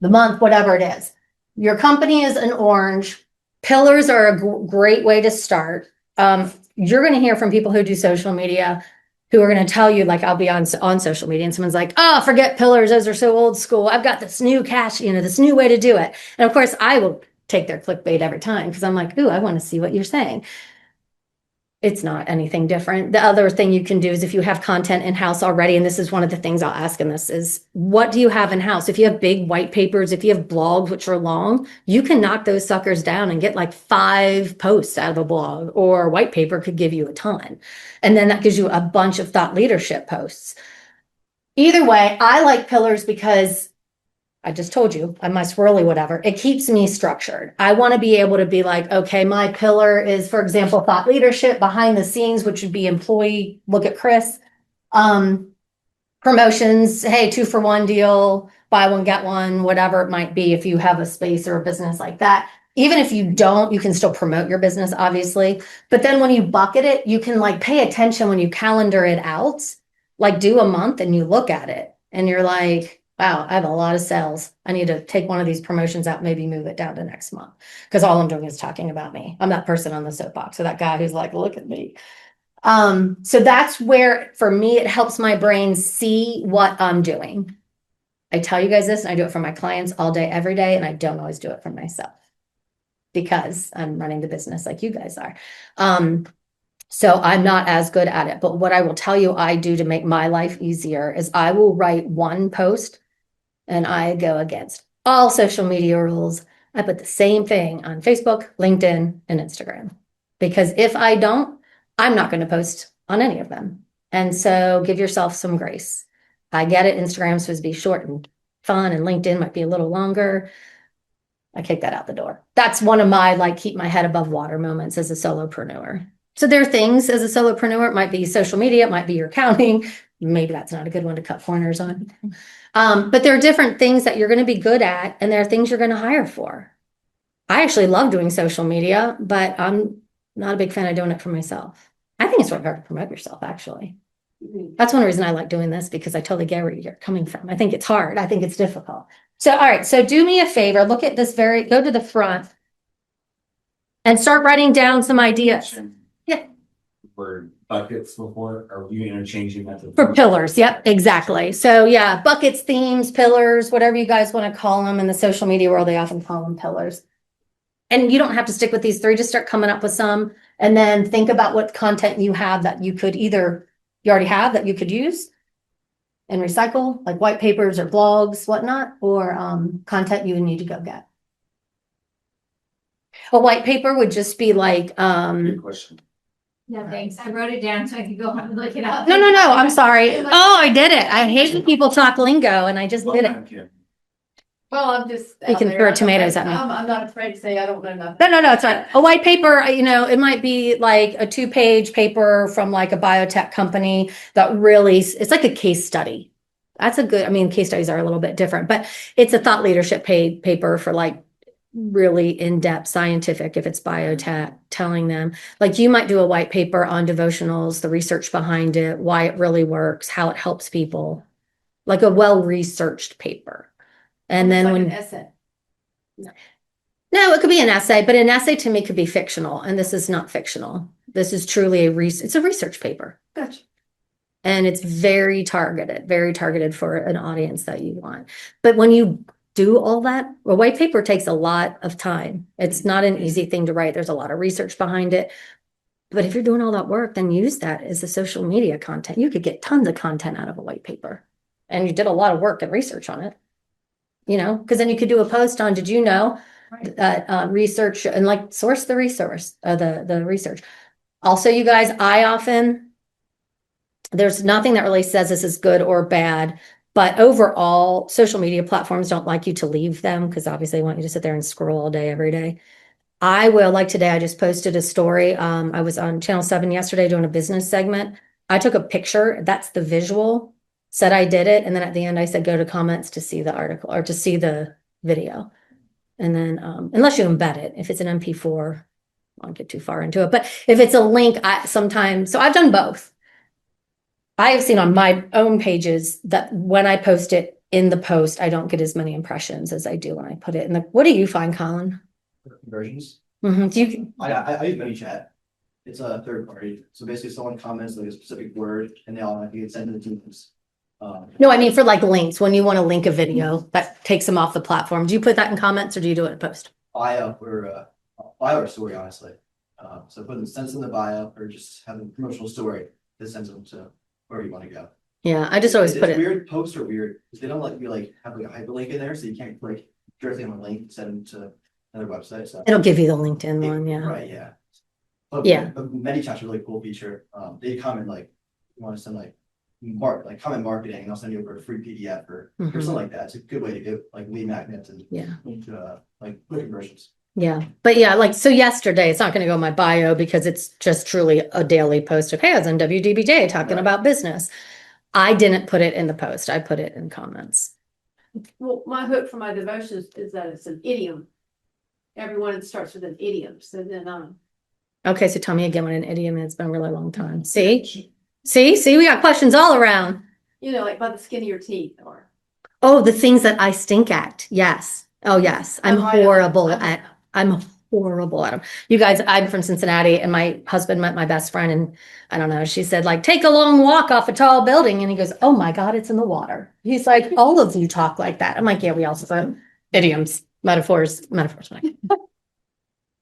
the month, whatever it is. Your company is in orange. Pillars are a great way to start. You're going to hear from people who do social media who are going to tell you, like, I'll be on social media and someone's like, oh, forget pillars. Those are so old school. I've got this new this new way to do it. And of course, I will take their clickbait every time because I'm like, ooh, I want to see what you're saying. It's not anything different. The other thing you can do is if you have content in-house already, and this is one of the things I'll ask in this is, what do you have in-house? If you have big white papers, if you have blogs, which are long, you can knock those suckers down and get like 5 posts out of a blog, or white paper could give you a ton. And then that gives you a bunch of thought leadership posts. Either way, I like pillars because I just told you, I'm my swirly whatever. It keeps me structured. I want to be able to be like, okay, my pillar is, for example, thought leadership, behind the scenes, which would be employee, look at Chris. Promotions, hey, 2-for-1 deal, buy one, get one, whatever it might be. If you have a space or a business like that, even if you don't, you can still promote your business, obviously. But then when you bucket it, you can like pay attention when you calendar it out, like do a month and you look at it and you're like, wow, I have a lot of sales. I need to take one of these promotions out, maybe move it down to next month. Because all I'm doing is talking about me. I'm that person on the soapbox. So that guy who's like, look at me. So that's where, for me, it helps my brain see what I'm doing. I tell you guys this, and I do it for my clients all day, every day, and I don't always do it for myself because I'm running the business like you guys are. So I'm not as good at it. But what I will tell you I do to make my life easier is I will write one post and I go against all social media rules. I put the same thing on Facebook, LinkedIn, and Instagram. Because if I don't, I'm not going to post on any of them. And so give yourself some grace. I get it. Instagram's supposed to be short and fun, and LinkedIn might be a little longer. I kick that out the door. That's one of my like keep my head above water moments as a solopreneur. So there are things as a solopreneur, it might be social media, it might be your accounting. Maybe that's not a good one to cut corners on. But there are different things that you're going to be good at, and there are things you're going to hire for. I actually love doing social media, but I'm not a big fan of doing it for myself. I think it's really hard to promote yourself, actually. That's one reason I like doing this, because I totally get where you're coming from. I think it's hard. I think it's difficult. So, all right. So do me a favor. Look at this go to the front and start writing down some ideas. Yeah. For buckets before, are you interchanging that? For pillars. Yep, exactly. So yeah, buckets, themes, pillars, whatever you guys want to call them. In the social media world, they often call them pillars. And you don't have to stick with these 3, just start coming up with some, and then think about what content you have that you could you already have that you could use and recycle, like white papers or blogs, whatnot, or content you would need to go get. A white paper would just be like, Good question. No, thanks. I wrote it down so I could go home and look it up. no, I'm sorry. Oh, I did it. I hate when people talk lingo, and I just did it. Well, I'm just. You can throw tomatoes at me. I'm not afraid to say I don't know nothing. No, it's right. A white paper, it might be like a 2-page paper from like a biotech company that really, it's like a case study. That's a good, case studies are a little bit different, but it's a thought leadership paper for like really in-depth scientific, if it's biotech, telling them, like you might do a white paper on devotionals, the research behind it, why it really works, how it helps people, like a well-researched paper. And then Like when an essay. No, it could be an essay, but an essay to me could be fictional, and this is not fictional. This is truly it's a research paper. Gotcha. And it's very targeted for an audience that you want. But when you do all that, a white paper takes a lot of time. It's not an easy thing to write. There's a lot of research behind it. But if you're doing all that work, then use that as a social media content. You could get tons of content out of a white paper. And you did a lot of work and research on it. Because then you could do a post on, did you know that research, and like source the resource, the research. Also, you guys, there's nothing that really says this is good or bad, but overall, social media platforms don't like you to leave them, because obviously they want you to sit there and scroll all day, every day. I will, like today, I just posted a story. I was on Channel 7 yesterday doing a business segment. I took a picture, that's the visual, said I did it, and then at the end I said, go to comments to see the article or to see the video. And then, unless you embed it, if it's an MP4, I won't get too far into it, but if it's a link, so I've done both. I have seen on my own pages that when I post it in the post, I don't get as many impressions as I do when I put it in the, what do you find, Colin? Conversions. Do you, I use ManyChat. It's a third party. So basically someone comments like a specific word and they automatically get sent to the teams. no, I mean for like links, when you want to link a video that takes them off the platform, do you put that in comments or do you do it in post? Bio or story, honestly. So put them sends in the bio or just have a promotional story that sends them to where you want to go. Yeah, I just always put it. Weird posts are weird because they don't let you like have like a hyperlink in there, so you can't like directly on a link send them to another website. So It'll give you the LinkedIn one, yeah. right, yeah. But, Yeah. But ManyChat's a really cool feature. They comment like you want to send like comment marketing and I'll send you over a free PDF or something like that. It's a good way to get like lead magnets and like quick conversions. Yeah, but yeah, like, so yesterday, it's not going to go in my bio because it's just truly a daily post of, hey, I was on WDBJ talking about business. I didn't put it in the post. I put it in comments. Well, my hope for my devotions is that it's an idiom. Everyone starts with an idiom, so then Okay, so tell me again what an idiom is. It's been a really long time. See, we got questions all around. like by the skin of your teeth or. Oh, the things that I stink at. Yes. Oh, yes. I'm horrible at them. You guys, I'm from Cincinnati and my husband met my best friend and I don't know, she said like, take a long walk off a tall building. And he goes, oh my God, it's in the water. He's like, all of you talk like that. I'm like, yeah, we also say idioms, metaphors.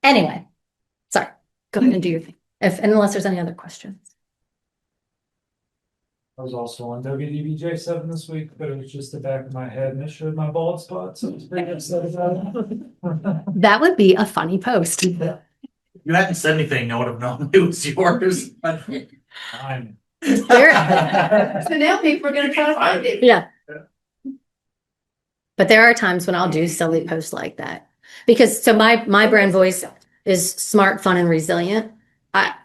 Anyway, sorry, go ahead and do your thing. Unless there's any other questions. I was also on WDBJ7 this week, but it was just the back of my head and it showed my bald spot, so I was pretty upset about it. That would be a funny post. You hadn't said anything, no one would have known it was yours. I'm So now people are gonna try to find it. Yeah. But there are times when I'll do silly posts like that. Because so my brand voice is smart, fun, and resilient.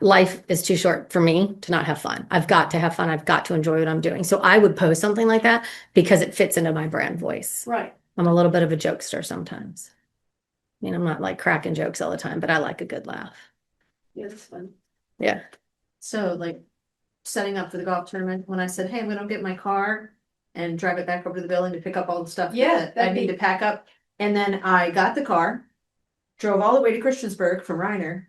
Life is too short for me to not have fun. I've got to have fun. I've got to enjoy what I'm doing. So I would post something like that because it fits into my brand voice. Right. I'm a little bit of a jokester sometimes. I mean, I'm not like cracking jokes all the time, but I like a good laugh. Yeah, that's fun. Yeah. So like setting up for the golf tournament, when I said, hey, I'm gonna get my car and drive it back over to the building to pick up all the stuff that I need to pack up. And then I got the car, drove all the way to Christiansburg from Reiner,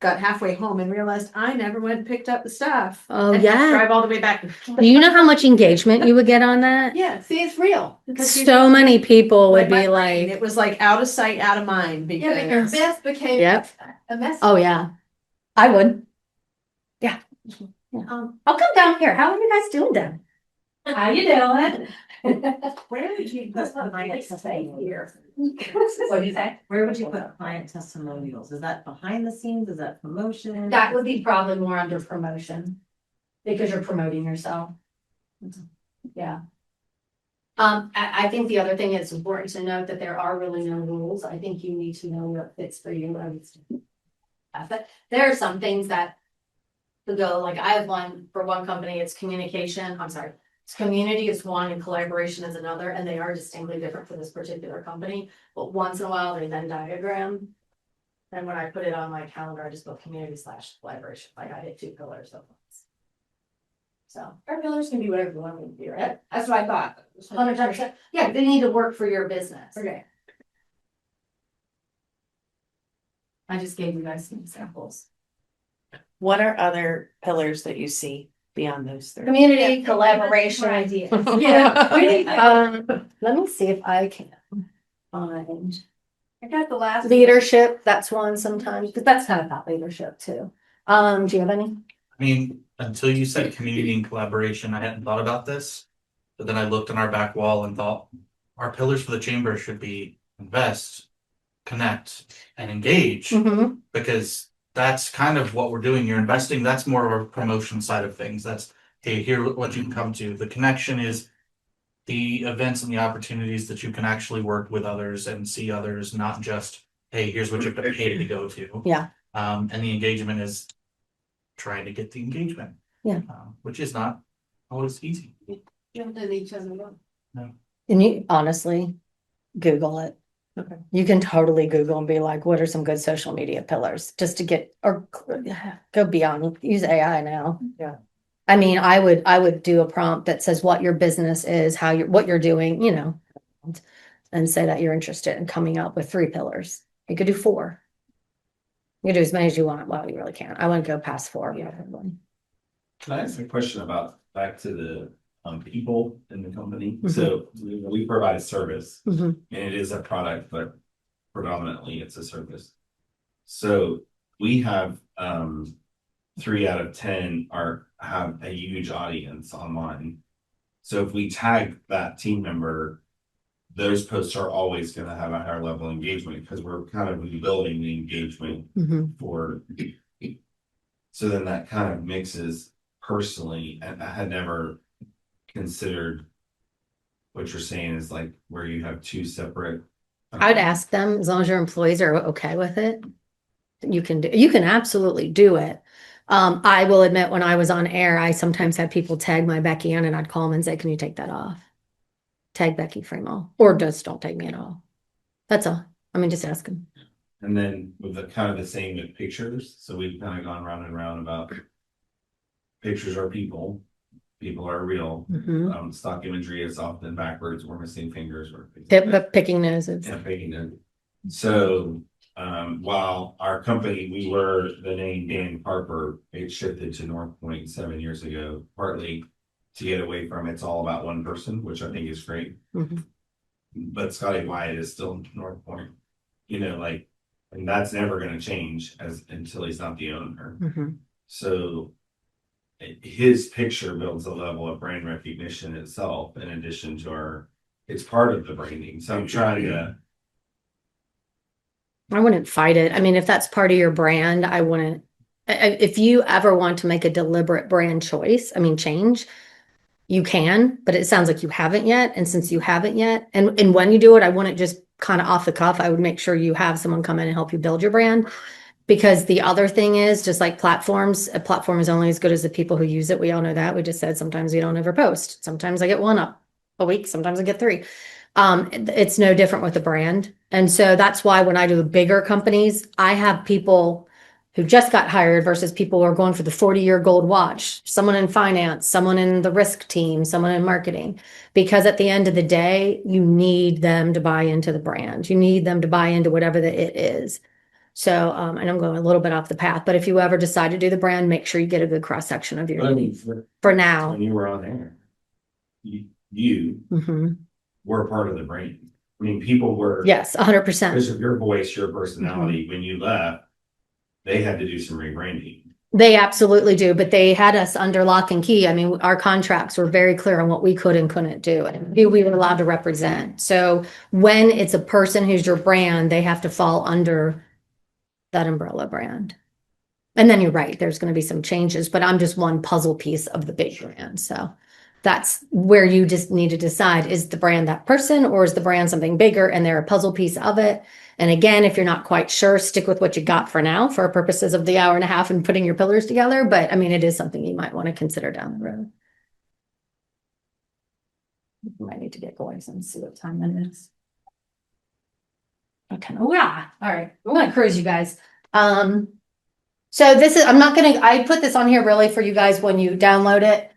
got halfway home and realized I never went and picked up the stuff. Oh, and had to yeah. drive all the way back. Do you know how much engagement you would get on that? Yeah, see, it's real. So many people would my be brain, like, it was like out of sight, out of mind. Because Yeah, but your mess became Yep. a mess. oh yeah, I would. Yeah. I'll come down here. How are you guys doing down? How you doing? Where did you put my say here? What do you say? Where would you put client testimonials? Is that behind the scenes? Is that promotion? That would be probably more under promotion. Because you're promoting yourself. Yeah. I think the other thing is important to note that there are really no rules. I think you need to know what fits for you. But there are some things that could go, like I have one for one company, it's communication. I'm sorry. It's community is one and collaboration is another, and they are distinctly different for this particular company. But once in a while, they then diagram. And when I put it on my calendar, I just put community/collaboration. Like I did 2 pillars of once. So Our pillars can be whatever you want them to be, right? That's what I thought. 100%. Yeah, they need to work for your business. Okay. I just gave you guys some examples. What are other pillars that you see beyond those 3? Community, collaboration. Ideas. Yeah. Let me see if I can find I got the last. leadership. That's one sometimes, but that's kind of about leadership too. Do you have any? I mean, until you said community and collaboration, I hadn't thought about this. But then I looked on our back wall and thought our pillars for the chamber should be invest, connect, and engage. Mm-hmm. Because that's kind of what we're doing. You're investing. That's more of a promotion side of things. That's, hey, here what you can come to. The connection is the events and the opportunities that you can actually work with others and see others, not just, hey, here's what you have to pay to go to. Yeah. And the engagement is trying to get the engagement. Yeah. Which is not always easy. You don't know each other well. And you honestly, Google it. Okay. You can totally Google and be like, what are some good social media pillars just to get, or go beyond, use AI now. Yeah. I mean, I would do a prompt that says what your business is, what you're doing, and say that you're interested in coming up with 3 pillars. You could do 4. You can do as many as you want. Well, you really can't. I wouldn't go past 4. Yeah. Can I ask a question about back to the people in the company? Mhm. So we provide a service Mhm. and it is a product, but predominantly it's a service. So we have 3 out of 10 have a huge audience online. So if we tag that team member, those posts are always going to have a higher level of engagement because we're kind of rebuilding the engagement for. So then that kind of mixes personally, and I had never considered what you're saying is like where you have 2 separate. I'd ask them as long as your employees are okay with it. You can absolutely do it. I will admit when I was on air, I sometimes had people tag my Becky in and I'd call them and say, can you take that off? Tag Becky Freemal, or just don't tag me at all. That's all. I mean, just ask them. And then with the kind of the same with pictures. So we've kind of gone round and round about pictures are people are real. Stock imagery is often backwards or missing fingers or Picking noses. Yeah, picking noses. So while our company, we were the name Dan Harper, it shifted to North Point 7 years ago, partly to get away from it's all about one person, which I think is great. But Scotty Wyatt is still North Point, and that's never going to change until he's not the owner. So his picture builds a level of brand recognition itself, in addition to it's part of the branding. So I'm trying to. I wouldn't fight it. I mean, if that's part of your brand, I wouldn't. If you ever want to make a deliberate brand choice, change, you can, but it sounds like you haven't yet. And since you haven't yet, and when you do it, I wouldn't just kind of off the cuff. I would make sure you have someone come in and help you build your brand. Because the other thing is, just like platforms, a platform is only as good as the people who use it. We all know that. We just said sometimes we don't ever post. Sometimes I get 1 up a week. Sometimes I get 3. It's no different with a brand. And so that's why when I do the bigger companies, I have people who just got hired versus people who are going for the 40-year gold watch, someone in finance, someone in the risk team, someone in marketing, because at the end of the day, you need them to buy into the brand. You need them to buy into whatever it is. So, and I'm going a little bit off the path, but if you ever decide to do the brand, make sure you get a good cross section of your for now. When you were on air, you were part of the brand. People were. Yes, 100%. Because of your voice, your personality, when you left, they had to do some rebranding. They absolutely do, but they had us under lock and key. Our contracts were very clear on what we could and couldn't do and who we were allowed to represent. So when it's a person who's your brand, they have to fall under that umbrella brand. And then you're right, there's going to be some changes, but I'm just one puzzle piece of the big brand. So that's where you just need to decide, is the brand that person or is the brand something bigger and they're a puzzle piece of it? And again, if you're not quite sure, stick with what you got for now for purposes of the hour and a half and putting your pillars together. But it is something you might want to consider down the road. You might need to get going and see what time it is. Okay. Oh, yeah. All right. We're going to cruise, you guys. So this is, I put this on here really for you guys when you download it.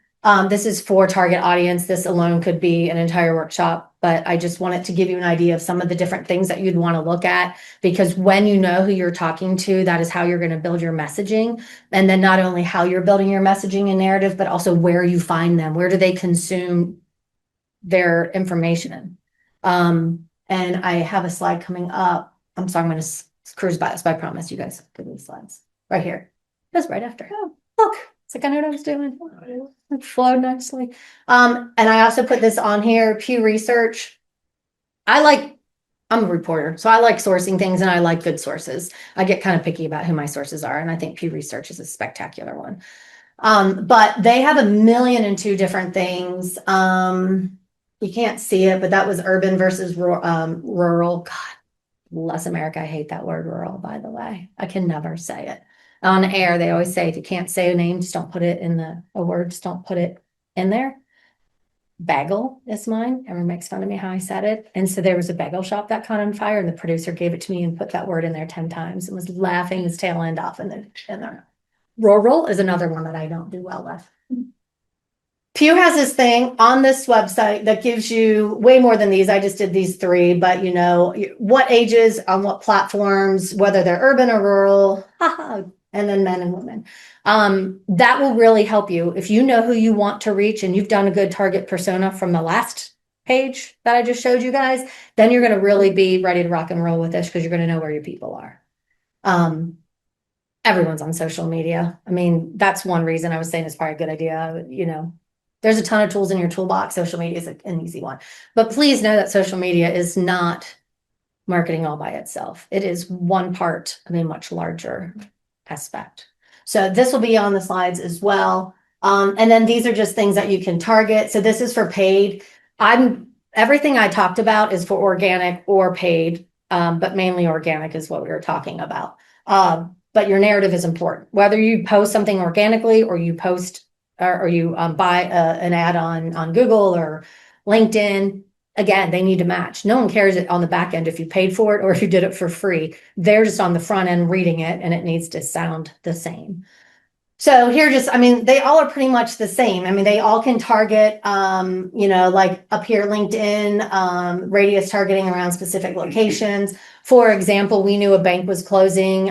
This is for target audience. This alone could be an entire workshop, but I just wanted to give you an idea of some of the different things that you'd want to look at, because when you know who you're talking to, that is how you're going to build your messaging. And then not only how you're building your messaging and narrative, but also where you find them. Where do they consume their information? And I have a slide coming up. I'm sorry, I'm going to cruise by this, but I promise you guys give me the slides right here. That's right after. Oh, look, it's like I knew what I was doing. It flowed nicely. And I also put this on here, Pew Research. I'm a reporter, so I like sourcing things and I like good sources. I get kind of picky about who my sources are, and I think Pew Research is a spectacular one. But they have 1,000,002 different things. You can't see it, but that was urban versus rural. God, bless America. I hate that word rural, by the way. I can never say it. On air, they always say, if you can't say a name, just don't put it in a word, just don't put it in there. Bagel is mine. Everyone makes fun of me how I said it. And so there was a bagel shop that caught on fire, and the producer gave it to me and put that word in there 10 times and was laughing his tail end off. And then rural is another one that I don't do well with. Pew has this thing on this website that gives you way more than these. I just did these 3, but what ages on what platforms, whether they're urban or rural, and then men and women. That will really help you. If you know who you want to reach and you've done a good target persona from the last page that I just showed you guys, then you're going to really be ready to rock and roll with this because you're going to know where your people are. Everyone's on social media. I mean, that's one reason I was saying it's probably a good idea. There's a ton of tools in your toolbox. Social media is an easy one. But please know that social media is not marketing all by itself. It is one part of a much larger aspect. So this will be on the slides as well. And then these are just things that you can target. So this is for paid. Everything I talked about is for organic or paid, but mainly organic is what we were talking about. But your narrative is important. Whether you post something organically or you post or you buy an ad on Google or LinkedIn, again, they need to match. No one cares on the back end if you paid for it or if you did it for free. They're just on the front end reading it, and it needs to sound the same. So here they all are pretty much the same. I mean, they all can target, like up here, LinkedIn, radius targeting around specific locations. For example, we knew a bank was closing.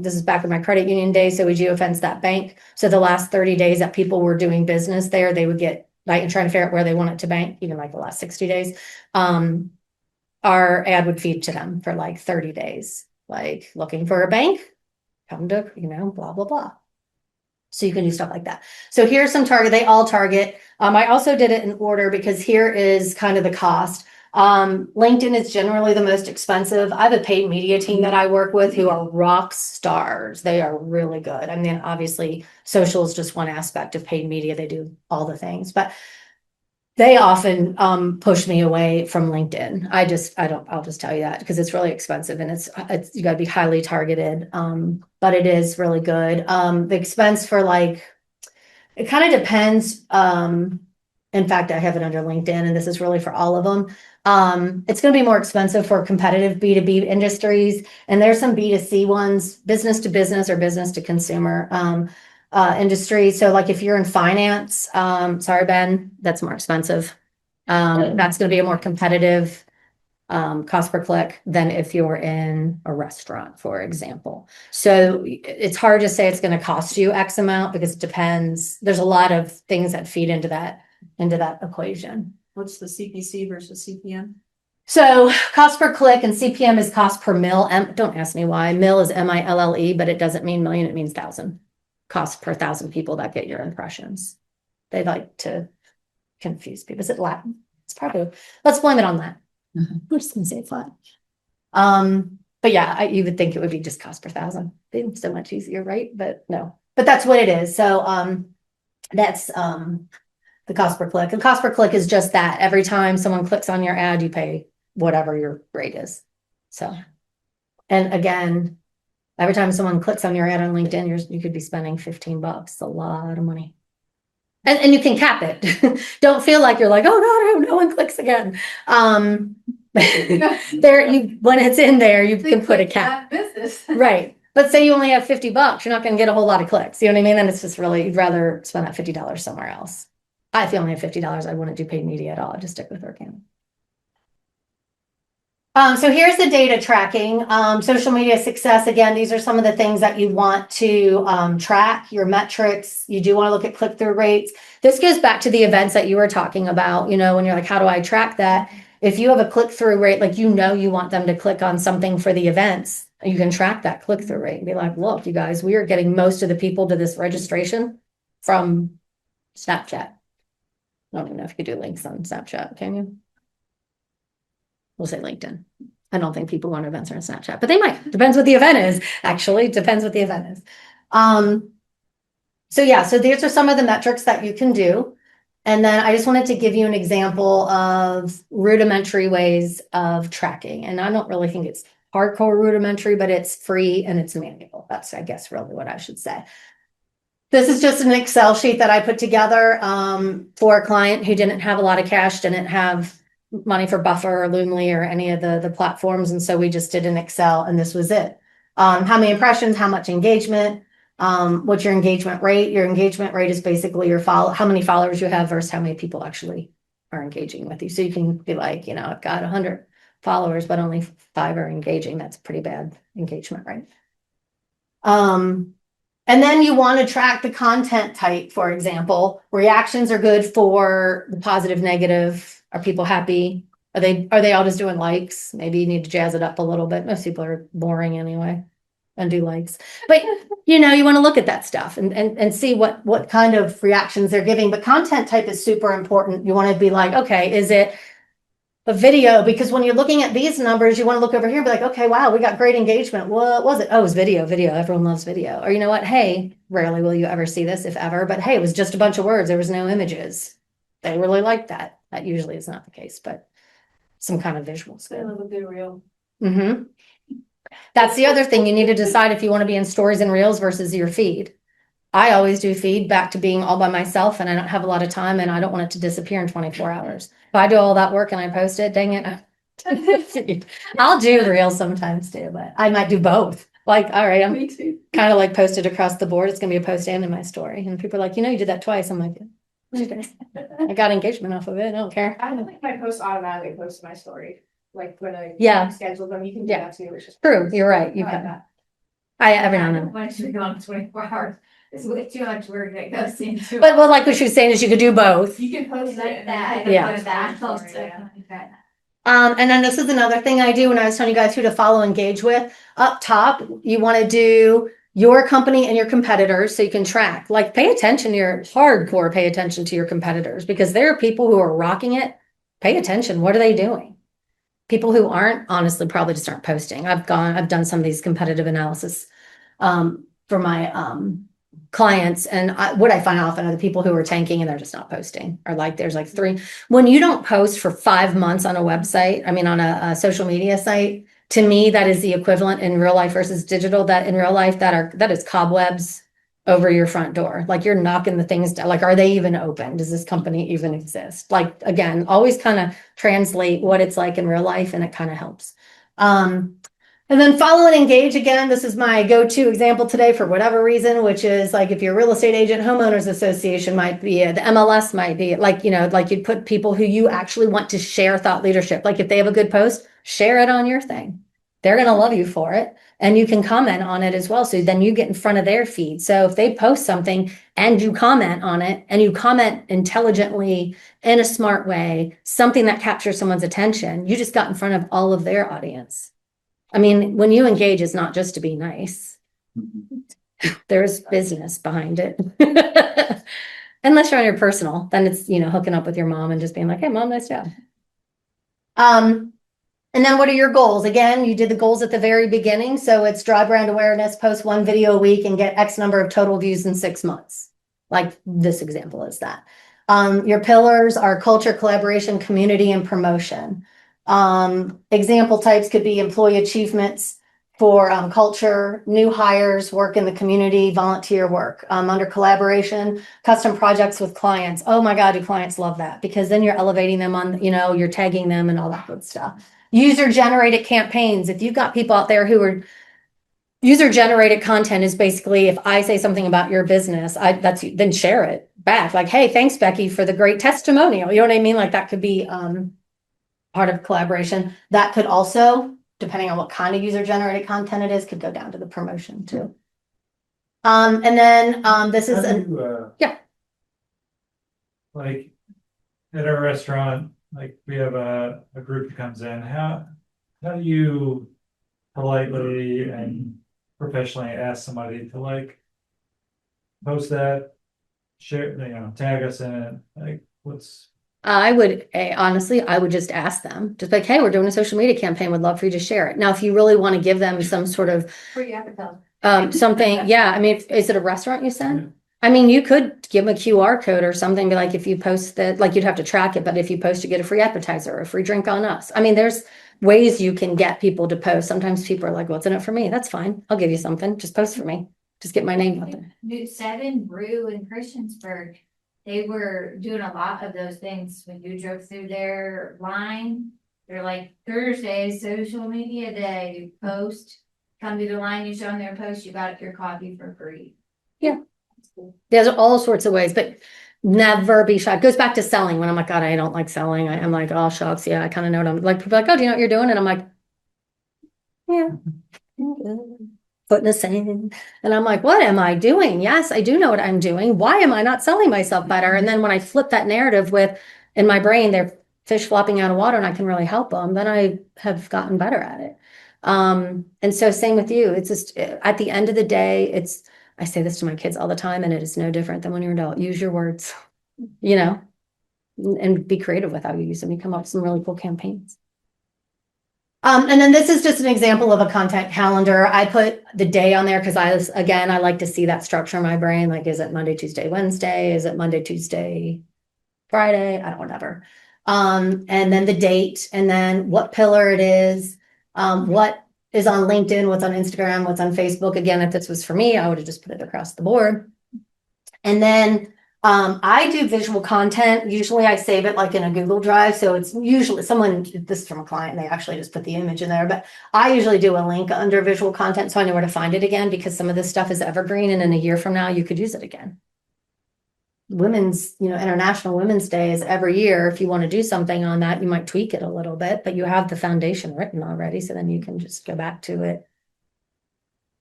This is back in my credit union days, so we geofenced that bank. So the last 30 days that people were doing business there, they would get and trying to figure out where they want it to bank, even like the last 60 days. Our ad would feed to them for like 30 days, like looking for a bank, come to, blah, blah, blah. So you can do stuff like that. So here's some target. They all target. I also did it in order because here is kind of the cost. LinkedIn is generally the most expensive. I have a paid media team that I work with who are rock stars. They are really good. I mean, obviously, social is just one aspect of paid media. They do all the things, but they often push me away from LinkedIn. I'll just tell you that because it's really expensive and it's you got to be highly targeted. But it is really good. The expense for it kind of depends. In fact, I have it under LinkedIn, and this is really for all of them. It's going to be more expensive for competitive B2B industries, and there's some B2C ones, business to business or business to consumer industry. So like if you're in finance, sorry, Ben, that's more expensive. That's going to be a more competitive cost per click than if you're in a restaurant, for example. So it's hard to say it's going to cost you X amount because it depends. There's a lot of things that feed into that equation. What's the CPC versus CPM? So cost per click and CPM is cost per mil. Don't ask me why. Mil is MILLE, but it doesn't mean million, it means 1,000. Cost per 1,000 people that get your impressions. They like to confuse people. Is it Latin? It's probably, let's blame it on that. We're just gonna say it's Latin. But yeah, you would think it would be just cost per 1,000. It's so much easier, right? But no, but that's what it is. So that's the cost per click. And cost per click is just that. Every time someone clicks on your ad, you pay whatever your rate is. So, and again, every time someone clicks on your ad on LinkedIn, you could be spending $15. It's a lot of money. And you can cap it. Don't feel like you're like, oh God, I hope no one clicks again. When it's in there, you can put a cap. Business. Right. But say you only have $50, you're not going to get a whole lot of clicks. You know what I mean? Then it's just really, you'd rather spend that $50 somewhere else. If you only have $50, I wouldn't do paid media at all. I'd just stick with organic. So here's the data tracking. Social media success. Again, these are some of the things that you want to track, your metrics. You do want to look at click-through rates. This goes back to the events that you were talking about, when you're like, how do I track that? If you have a click-through rate, like you want them to click on something for the events, you can track that click-through rate and be like, look, you guys, we are getting most of the people to this registration from Snapchat. I don't even know if you could do links on Snapchat, can you? We'll say LinkedIn. I don't think people want events on Snapchat, but they might. Depends what the event is, actually. Depends what the event is. So yeah, so these are some of the metrics that you can do. And then I just wanted to give you an example of rudimentary ways of tracking. And I don't really think it's hardcore rudimentary, but it's free and it's manual. That's, I guess, really what I should say. This is just an Excel sheet that I put together for a client who didn't have a lot of cash, didn't have money for Buffer or Loomly or any of the platforms. And so we just did an Excel and this was it. How many impressions, how much engagement, what's your engagement rate? Your engagement rate is basically your how many followers you have versus how many people actually are engaging with you. So you can be like, I've got 100 followers, but only 5 are engaging. That's a pretty bad engagement rate. And then you want to track the content type, for example. Reactions are good for the positive, negative. Are people happy? Are they all just doing likes? Maybe you need to jazz it up a little bit. Most people are boring anyway and do likes. But you want to look at that stuff and see what kind of reactions they're giving. But content type is super important. You want to be like, okay, is it a video? Because when you're looking at these numbers, you want to look over here and be like, okay, wow, we got great engagement. What was it? Oh, it was video. Everyone loves video. Or you know what? Hey, rarely will you ever see this, if ever, but hey, it was just a bunch of words. There was no images. They really like that. That usually is not the case, but some kind of visuals. I love a good reel. Mm-hmm. That's the other thing. You need to decide if you want to be in stories and reels versus your feed. I always do feed back to being all by myself and I don't have a lot of time and I don't want it to disappear in 24 hours. If I do all that work and I post it, dang it. I'll do reels sometimes too, but I might do both. Like, all right, I'm kind of like posted across the board. It's going to be a post and in my story. And people are like, you did that twice. I'm like, I got engagement off of it. I don't care. I don't think my post automatically posts my story. Like when I schedule them, you can do that too. Which is true. You're right. You can. Every now and then. Why should we go on 24 hours? It's way too much work that goes into. But like what she was saying is you could do both. You can post like it. that. Yeah. And then this is another thing I do when I was telling you guys who to follow, engage with. Up top, you want to do your company and your competitors so you can track. Like pay attention to pay attention to your competitors because there are people who are rocking it. Pay attention. What are they doing? People who aren't, honestly, probably just aren't posting. I've done some of these competitive analysis for my clients, and what I find often are the people who are tanking and they're just not posting. Or like there's like 3. When you don't post for 5 months on a website, on a social media site, to me that is the equivalent in real life versus digital. That in real life that is cobwebs over your front door. Like you're knocking the things down. Like, are they even open? Does this company even exist? Like, again, always kind of translate what it's like in real life and it kind of helps. And then follow and engage. Again, this is my go-to example today for whatever reason, which is like if you're a real estate agent, homeowners association might be, the MLS might be like, like you'd put people who you actually want to share thought leadership. Like if they have a good post, share it on your thing. They're going to love you for it. And you can comment on it as well. So then you get in front of their feed. So if they post something and you comment on it and you comment intelligently in a smart way, something that captures someone's attention, you just got in front of all of their audience. When you engage, it's not just to be nice. There's business behind it. Unless you're on your personal, then it's, hooking up with your mom and just being like, hey, mom, nice job. And then what are your goals? Again, you did the goals at the very beginning. So it's drive brand awareness, post 1 video a week and get X number of total views in 6 months. Like this example is that. Your pillars are culture, collaboration, community, and promotion. Example types could be employee achievements for culture, new hires, work in the community, volunteer work. Under collaboration, custom projects with clients. Oh my God, do clients love that? Because then you're elevating them on, you're tagging them and all that good stuff. User-generated campaigns. If you've got people out there who are user-generated content is basically if I say something about your business, then share it back. Like, hey, thanks, Becky, for the great testimonial. You know what I mean? Like that could be part of collaboration. That could also, depending on what kind of user-generated content it is, could go down to the promotion too. And then this is like at our restaurant, like we have a group that comes in. How do you politely and professionally ask somebody to like post that, share, tag us in it? Like what's I would honestly, I would just ask them, just like, hey, we're doing a social media campaign. Would love for you to share it. Now, if you really want to give them some sort of Free advertising. something, yeah. Is it a restaurant you said? You could give them a QR code or something. Be like, if you post that, like you'd have to track it, but if you post, you get a free appetizer or a free drink on us. ways you can get people to post. Sometimes people are like, what's in it for me? That's fine. I'll give you something. Just post for me. Just get my name out there. New 7 Brew in Christiansburg, they were doing a lot of those things when you drove through their line. They're like, Thursday, social media day, you post, come to the line, you show them their post, you got your coffee for free. Yeah. There's all sorts of ways, but never be shy. It goes back to selling when I'm like, God, I don't like selling. I'm like, oh, shucks. Yeah, I kind of know what I'm like. People are like, oh, do you know what you're doing? And I'm like, yeah, putting the sand. And I'm like, what am I doing? Yes, I do know what I'm doing. Why am I not selling myself better? And then when I flip that narrative with in my brain, they're fish flopping out of water and I can really help them, then I have gotten better at it. And so same with you. It's just at the end of the day, I say this to my kids all the time, and it is no different than when you're an adult. Use your words, and be creative with how you use them. You come up with some really cool campaigns. And then this is just an example of a content calendar. I put the day on there because I like to see that structure in my brain. Like, is it Monday, Tuesday, Wednesday? Is it Monday, Tuesday, Friday? I don't know, whatever. And then the date, and then what pillar it is, what is on LinkedIn, what's on Instagram, what's on Facebook. Again, if this was for me, I would have just put it across the board. And then I do visual content. Usually I save it like in a Google Drive. So it's usually this is from a client, they actually just put the image in there, but I usually do a link under visual content so I know where to find it again, because some of this stuff is evergreen and in a year from now you could use it again. International Women's Day is every year. If you want to do something on that, you might tweak it a little bit, but you have the foundation written already. So then you can just go back to it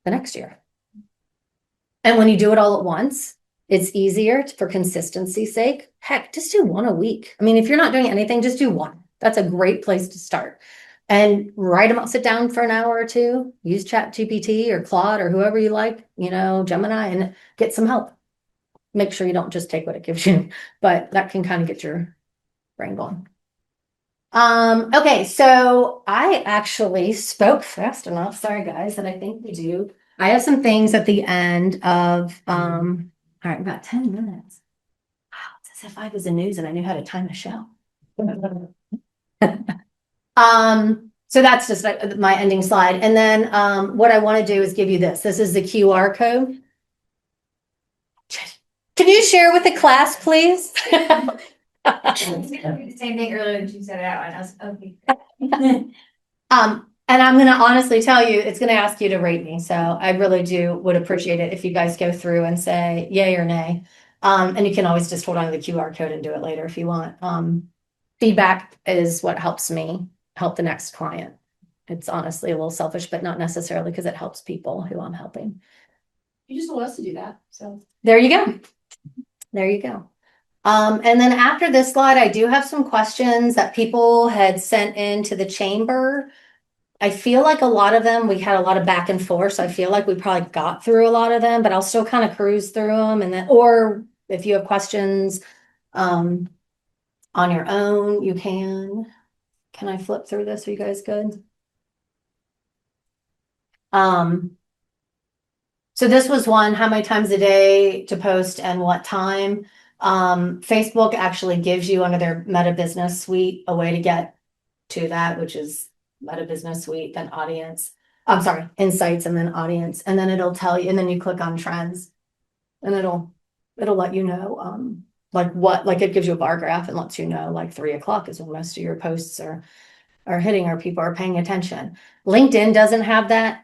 the next year. And when you do it all at once, it's easier for consistency's sake. Heck, just do one a week. I mean, if you're not doing anything, just do one. That's a great place to start. And write them out, sit down for an hour or two, use ChatGPT or Claude or whoever you like, Gemini, and get some help. Make sure you don't just take what it gives you, but that can kind of get your brain going. Okay, so I actually spoke fast enough. Sorry, guys, that I think we do. I have some things at the end of, all right, about 10 minutes. Wow, it's as if I was in news and I knew how to time a show. So that's just my ending slide. And then what I want to do is give you this. This is the QR code. Can you share with the class, please? Same thing earlier when you said it out, and I was okay. And I'm going to honestly tell you, it's going to ask you to rate me. So I really would appreciate it if you guys go through and say yay or nay. And you can always just hold on to the QR code and do it later if you want. Feedback is what helps me help the next client. It's honestly a little selfish, but not necessarily, because it helps people who I'm helping. You just told us to do that, so. There you go. There you go. And then after this slide, I do have some questions that people had sent into the chamber. I feel like a lot of them, we had a lot of back and forth. So I feel like we probably got through a lot of them, but I'll still kind of cruise through them. And then, or if you have questions on your own, you can. Can I flip through this? Are you guys good? So this was one, how many times a day to post and what time. Facebook actually gives you under their Meta Business Suite a way to get to that, which is Meta Business Suite, then audience. I'm sorry, insights, and then audience. And then it'll tell you, and then you click on trends and it'll let you know, like it gives you a bar graph and lets you know like 3 o'clock is when most of your posts are hitting or people are paying attention. LinkedIn doesn't have that.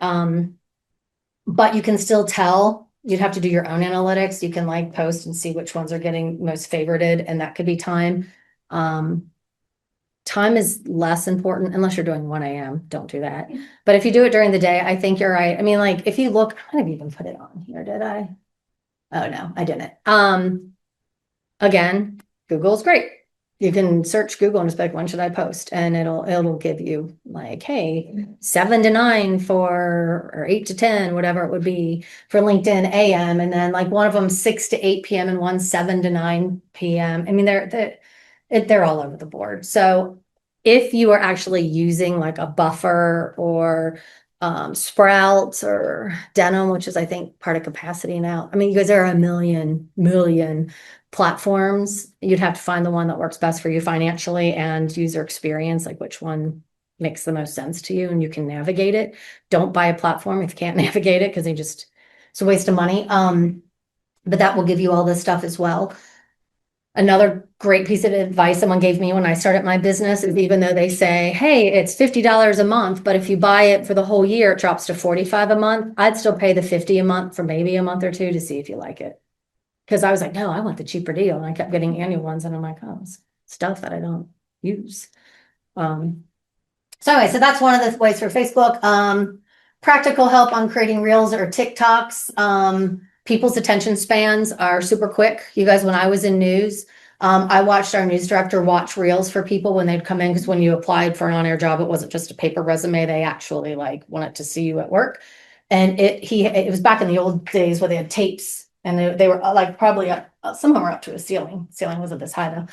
But you can still tell. You'd have to do your own analytics. You can like post and see which ones are getting most favorited, and that could be time. Time is less important unless you're doing 1 a.m. Don't do that. But if you do it during the day, I think you're right. I mean, like if you look, I might have even put it on here, did I? Oh no, I didn't. Again, Google's great. You can search Google and just be like, when should I post? And it'll give you like, hey, 7 to 9 or 8 to 10, whatever it would be for LinkedIn AM. And then like one of them 6 to 8 p.m. and one 7 to 9 p.m. I mean, they're all over the board. So if you are actually using like a Buffer or Sprouts or Denim, which is I think part of Capacity now. I mean, you guys, there are a million platforms. You'd have to find the one that works best for you financially and user experience, like which one, makes the most sense to you and you can navigate it. Don't buy a platform if you can't navigate it because it's a waste of money. But that will give you all this stuff as well. Another great piece of advice someone gave me when I started my business is even though they say, hey, it's $50 a month, but if you buy it for the whole year, it drops to $45 a month. I'd still pay the $50 a month for maybe a month or two to see if you like it. Because I was like, no, I want the cheaper deal. And I kept getting annual ones and I'm like, oh, it's stuff that I don't use. So anyway, so that's one of the ways for Facebook. Practical help on creating reels or TikToks. People's attention spans are super quick. You guys, when I was in news, I watched our news director watch reels for people when they'd come in, because when you applied for an on-air job, it wasn't just a paper resume. They actually like wanted to see you at work. And it was back in the old days where they had tapes and they were like probably up, some of them were up to a ceiling. Ceiling wasn't this high though.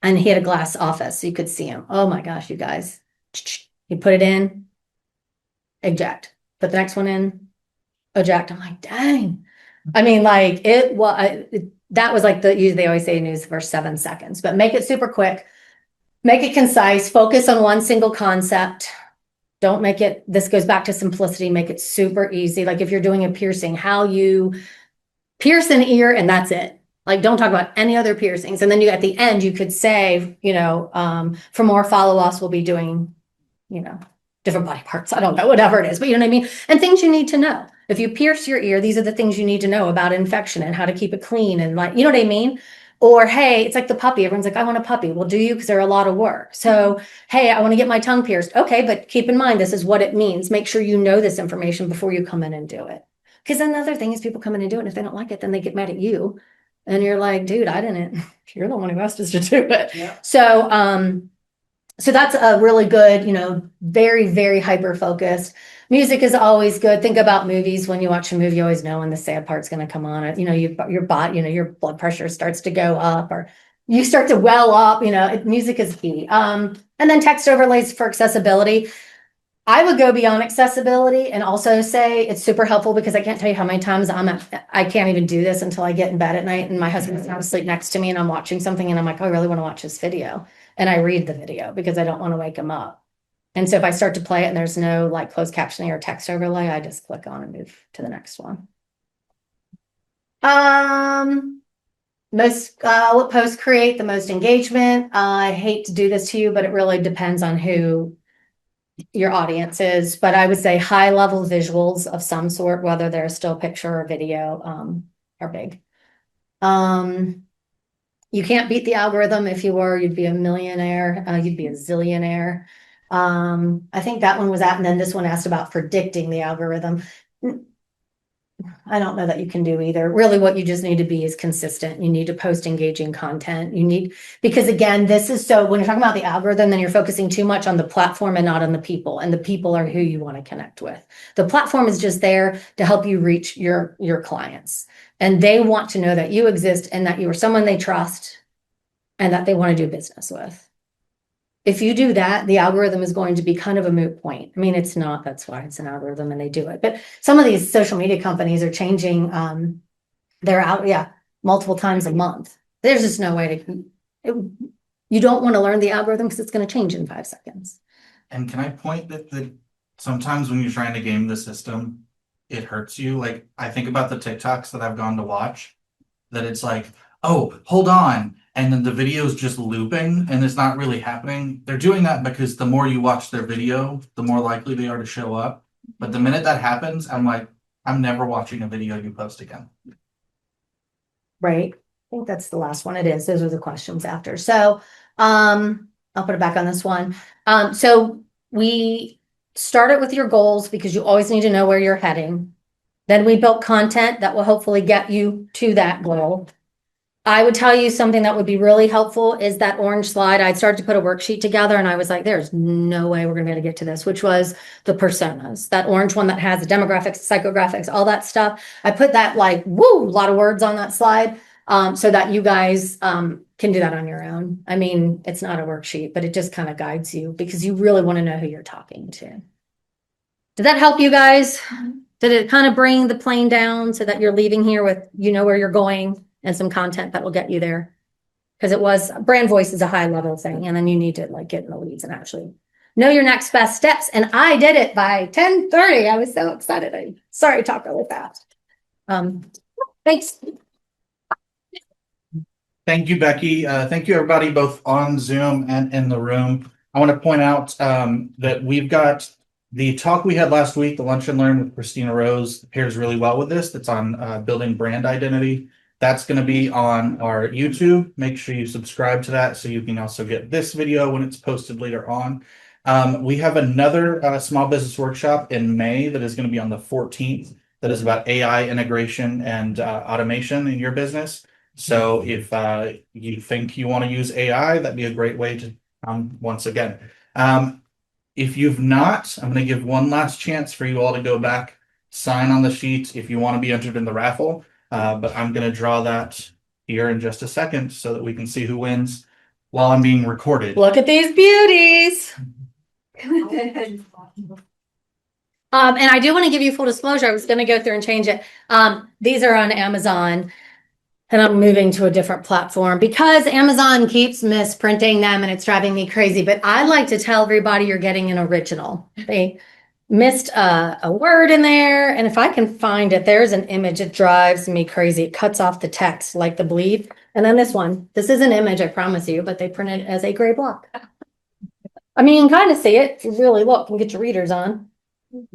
And he had a glass office so you could see him. Oh my gosh, you guys. You put it in, eject. Put the next one in, eject. I'm like, dang. I mean, like that was like they always say news for 7 seconds, but make it super quick, make it concise, focus on one single concept. Don't make it, this goes back to simplicity, make it super easy. Like if you're doing a piercing, how you pierce an ear and that's it. Like, don't talk about any other piercings. And then at the end, you could say, for more follow-ups, we'll be doing, different body parts. I don't know, whatever it is, but you know what I mean? And things you need to know. If you pierce your ear, these are the things you need to know about infection and how to keep it clean and like, you know what I mean? Or, hey, it's like the puppy. Everyone's like, I want a puppy. Well, do you? Because they're a lot of work. So, hey, I want to get my tongue pierced. Okay, but keep in mind, this is what it means. Make sure you know this information before you come in and do it. Because another thing is people come in and do it. And if they don't like it, then they get mad at you. And you're like, dude, I didn't. You're the one who asked us to do it. Yeah. So that's a really good, very, very hyper-focused. Music is always good. Think about movies. When you watch a movie, you always know when the sad part's going to come on. Your body, your blood pressure starts to go up or you start to well up, music is key. And then text overlays for accessibility. I would go beyond accessibility and also say it's super helpful because I can't tell you how many times I can't even do this until I get in bed at night and my husband's not asleep next to me and I'm watching something and I'm like, oh, I really want to watch this video. And I read the video because I don't want to wake him up. And so if I start to play it and there's no like closed captioning or text overlay, I just click on and move to the next one. What posts create the most engagement? I hate to do this to you, but it really depends on who your audience is, but I would say high level visuals of some sort, whether they're a still picture or video, are big. You can't beat the algorithm. If you were, you'd be a millionaire, you'd be a zillionaire. I think that one was out, and then this one asked about predicting the algorithm. I don't know that you can do either. Really what you just need to be is consistent. You need to post engaging content. Because again, when you're talking about the algorithm, then you're focusing too much on the platform and not on the people. And the people are who you want to connect with. The platform is just there to help you reach your clients. And they want to know that you exist and that you are someone they trust and that they want to do business with. If you do that, the algorithm is going to be kind of a moot point. I mean, it's not, that's why it's an algorithm and they do it. But some of these social media companies are changing multiple times a month. There's just no way you don't want to learn the algorithm because it's going to change in 5 seconds. And can I point that sometimes when you're trying to game the system, it hurts you? Like, I think about the TikToks that I've gone to watch, that it's like, oh, hold on. And then the video is just looping and it's not really happening. They're doing that because the more you watch their video, the more likely they are to show up. But the minute that happens, I'm like, I'm never watching a video you post again. Right. I think that's the last one. It is. Those are the questions after. So I'll put it back on this one. So we started with your goals because you always need to know where you're heading. Then we built content that will hopefully get you to that goal. I would tell you something that would be really helpful is that orange slide. I started to put a worksheet together and I was like, there's no way we're going to be able to get to this, which was the personas. That orange one that has the demographics, psychographics, all that stuff. I put that a lot of words on that slide so that you guys can do that on your own. I mean, it's not a worksheet, but it just kind of guides you because you really want to know who you're talking to. Did that help you guys? Did it kind of bring the plane down so that you're leaving here with, where you're going? And some content that will get you there. Because it was, brand voice is a high level thing, and then you need to like get in the weeds and actually know your next best steps. And I did it by 10:30. I was so excited. I'm sorry to talk really fast. Thanks. Thank you, Becky. Thank you, everybody, both on Zoom and in the room. I want to point out that we've got the talk we had last week, the Lunch and Learn with Christina Rose, pairs really well with this. That's on building brand identity. That's going to be on our YouTube. Make sure you subscribe to that so you can also get this video when it's posted later on. We have another small business workshop in May that is going to be on the 14th. That is about AI integration and automation in your business. So if you think you want to use AI, that'd be a great way to once again. If you've not, I'm going to give one last chance for you all to go back, sign on the sheet if you want to be entered in the raffle. But I'm going to draw that here in just a second so that we can see who wins while I'm being recorded. Look at these beauties. And I do want to give you full disclosure. I was going to go through and change it. These are on Amazon. And I'm moving to a different platform because Amazon keeps misprinting them and it's driving me crazy. But I like to tell everybody you're getting an original. They missed a word in there. And if I can find it, there's an image. It drives me crazy. It cuts off the text like the bleed. And then this one, this is an image, I promise you, but they print it as a gray block. I mean, you can kind of see it if you really look and get your readers on.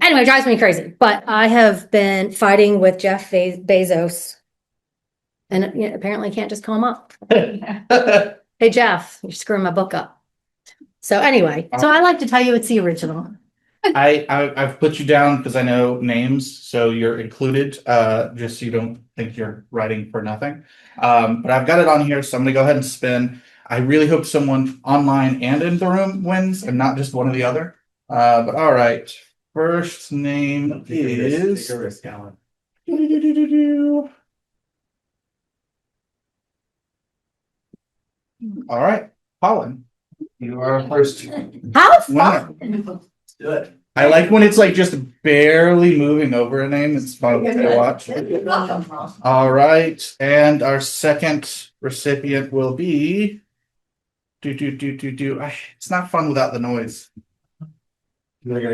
Anyway, it drives me crazy. But I have been fighting with Jeff Bezos. And apparently can't just call him up. Hey, Jeff, you're screwing my book up. So anyway, so I like to tell you it's the original. I've put you down because I know names, so you're included, just so you don't think you're writing for nothing. But I've got it on here, so I'm going to go ahead and spin. I really hope someone online and in the room wins and not just one or the other. But all right, first name is... Take a risk, Alan. All right, Colin, you are first. How fun! Do it. I like when it's like just barely moving over a name. It's fun to watch. All right, and our second recipient will be. It's not fun without the noise. There we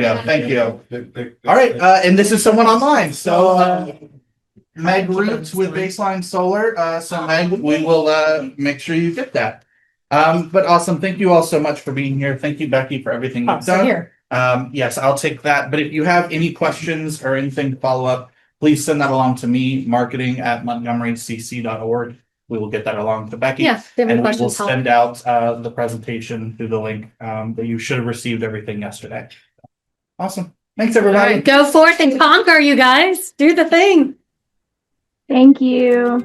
go. Thank you. All right, and this is someone online. So. Meg Roots with Baseline Solar. So Meg, we will make sure you get that. But awesome. Thank you all so much for being here. Thank you, Becky, for everything you've done. Here. Yes, I'll take that. But if you have any questions or anything to follow up, please send that along to me, marketing@montgomerycc.org. We will get that along to Becky. Yeah, and we will send out the presentation through the link that you should have received everything yesterday. Awesome. Thanks, everybody. Right, go forth and conquer, you guys. Do the thing. Thank you.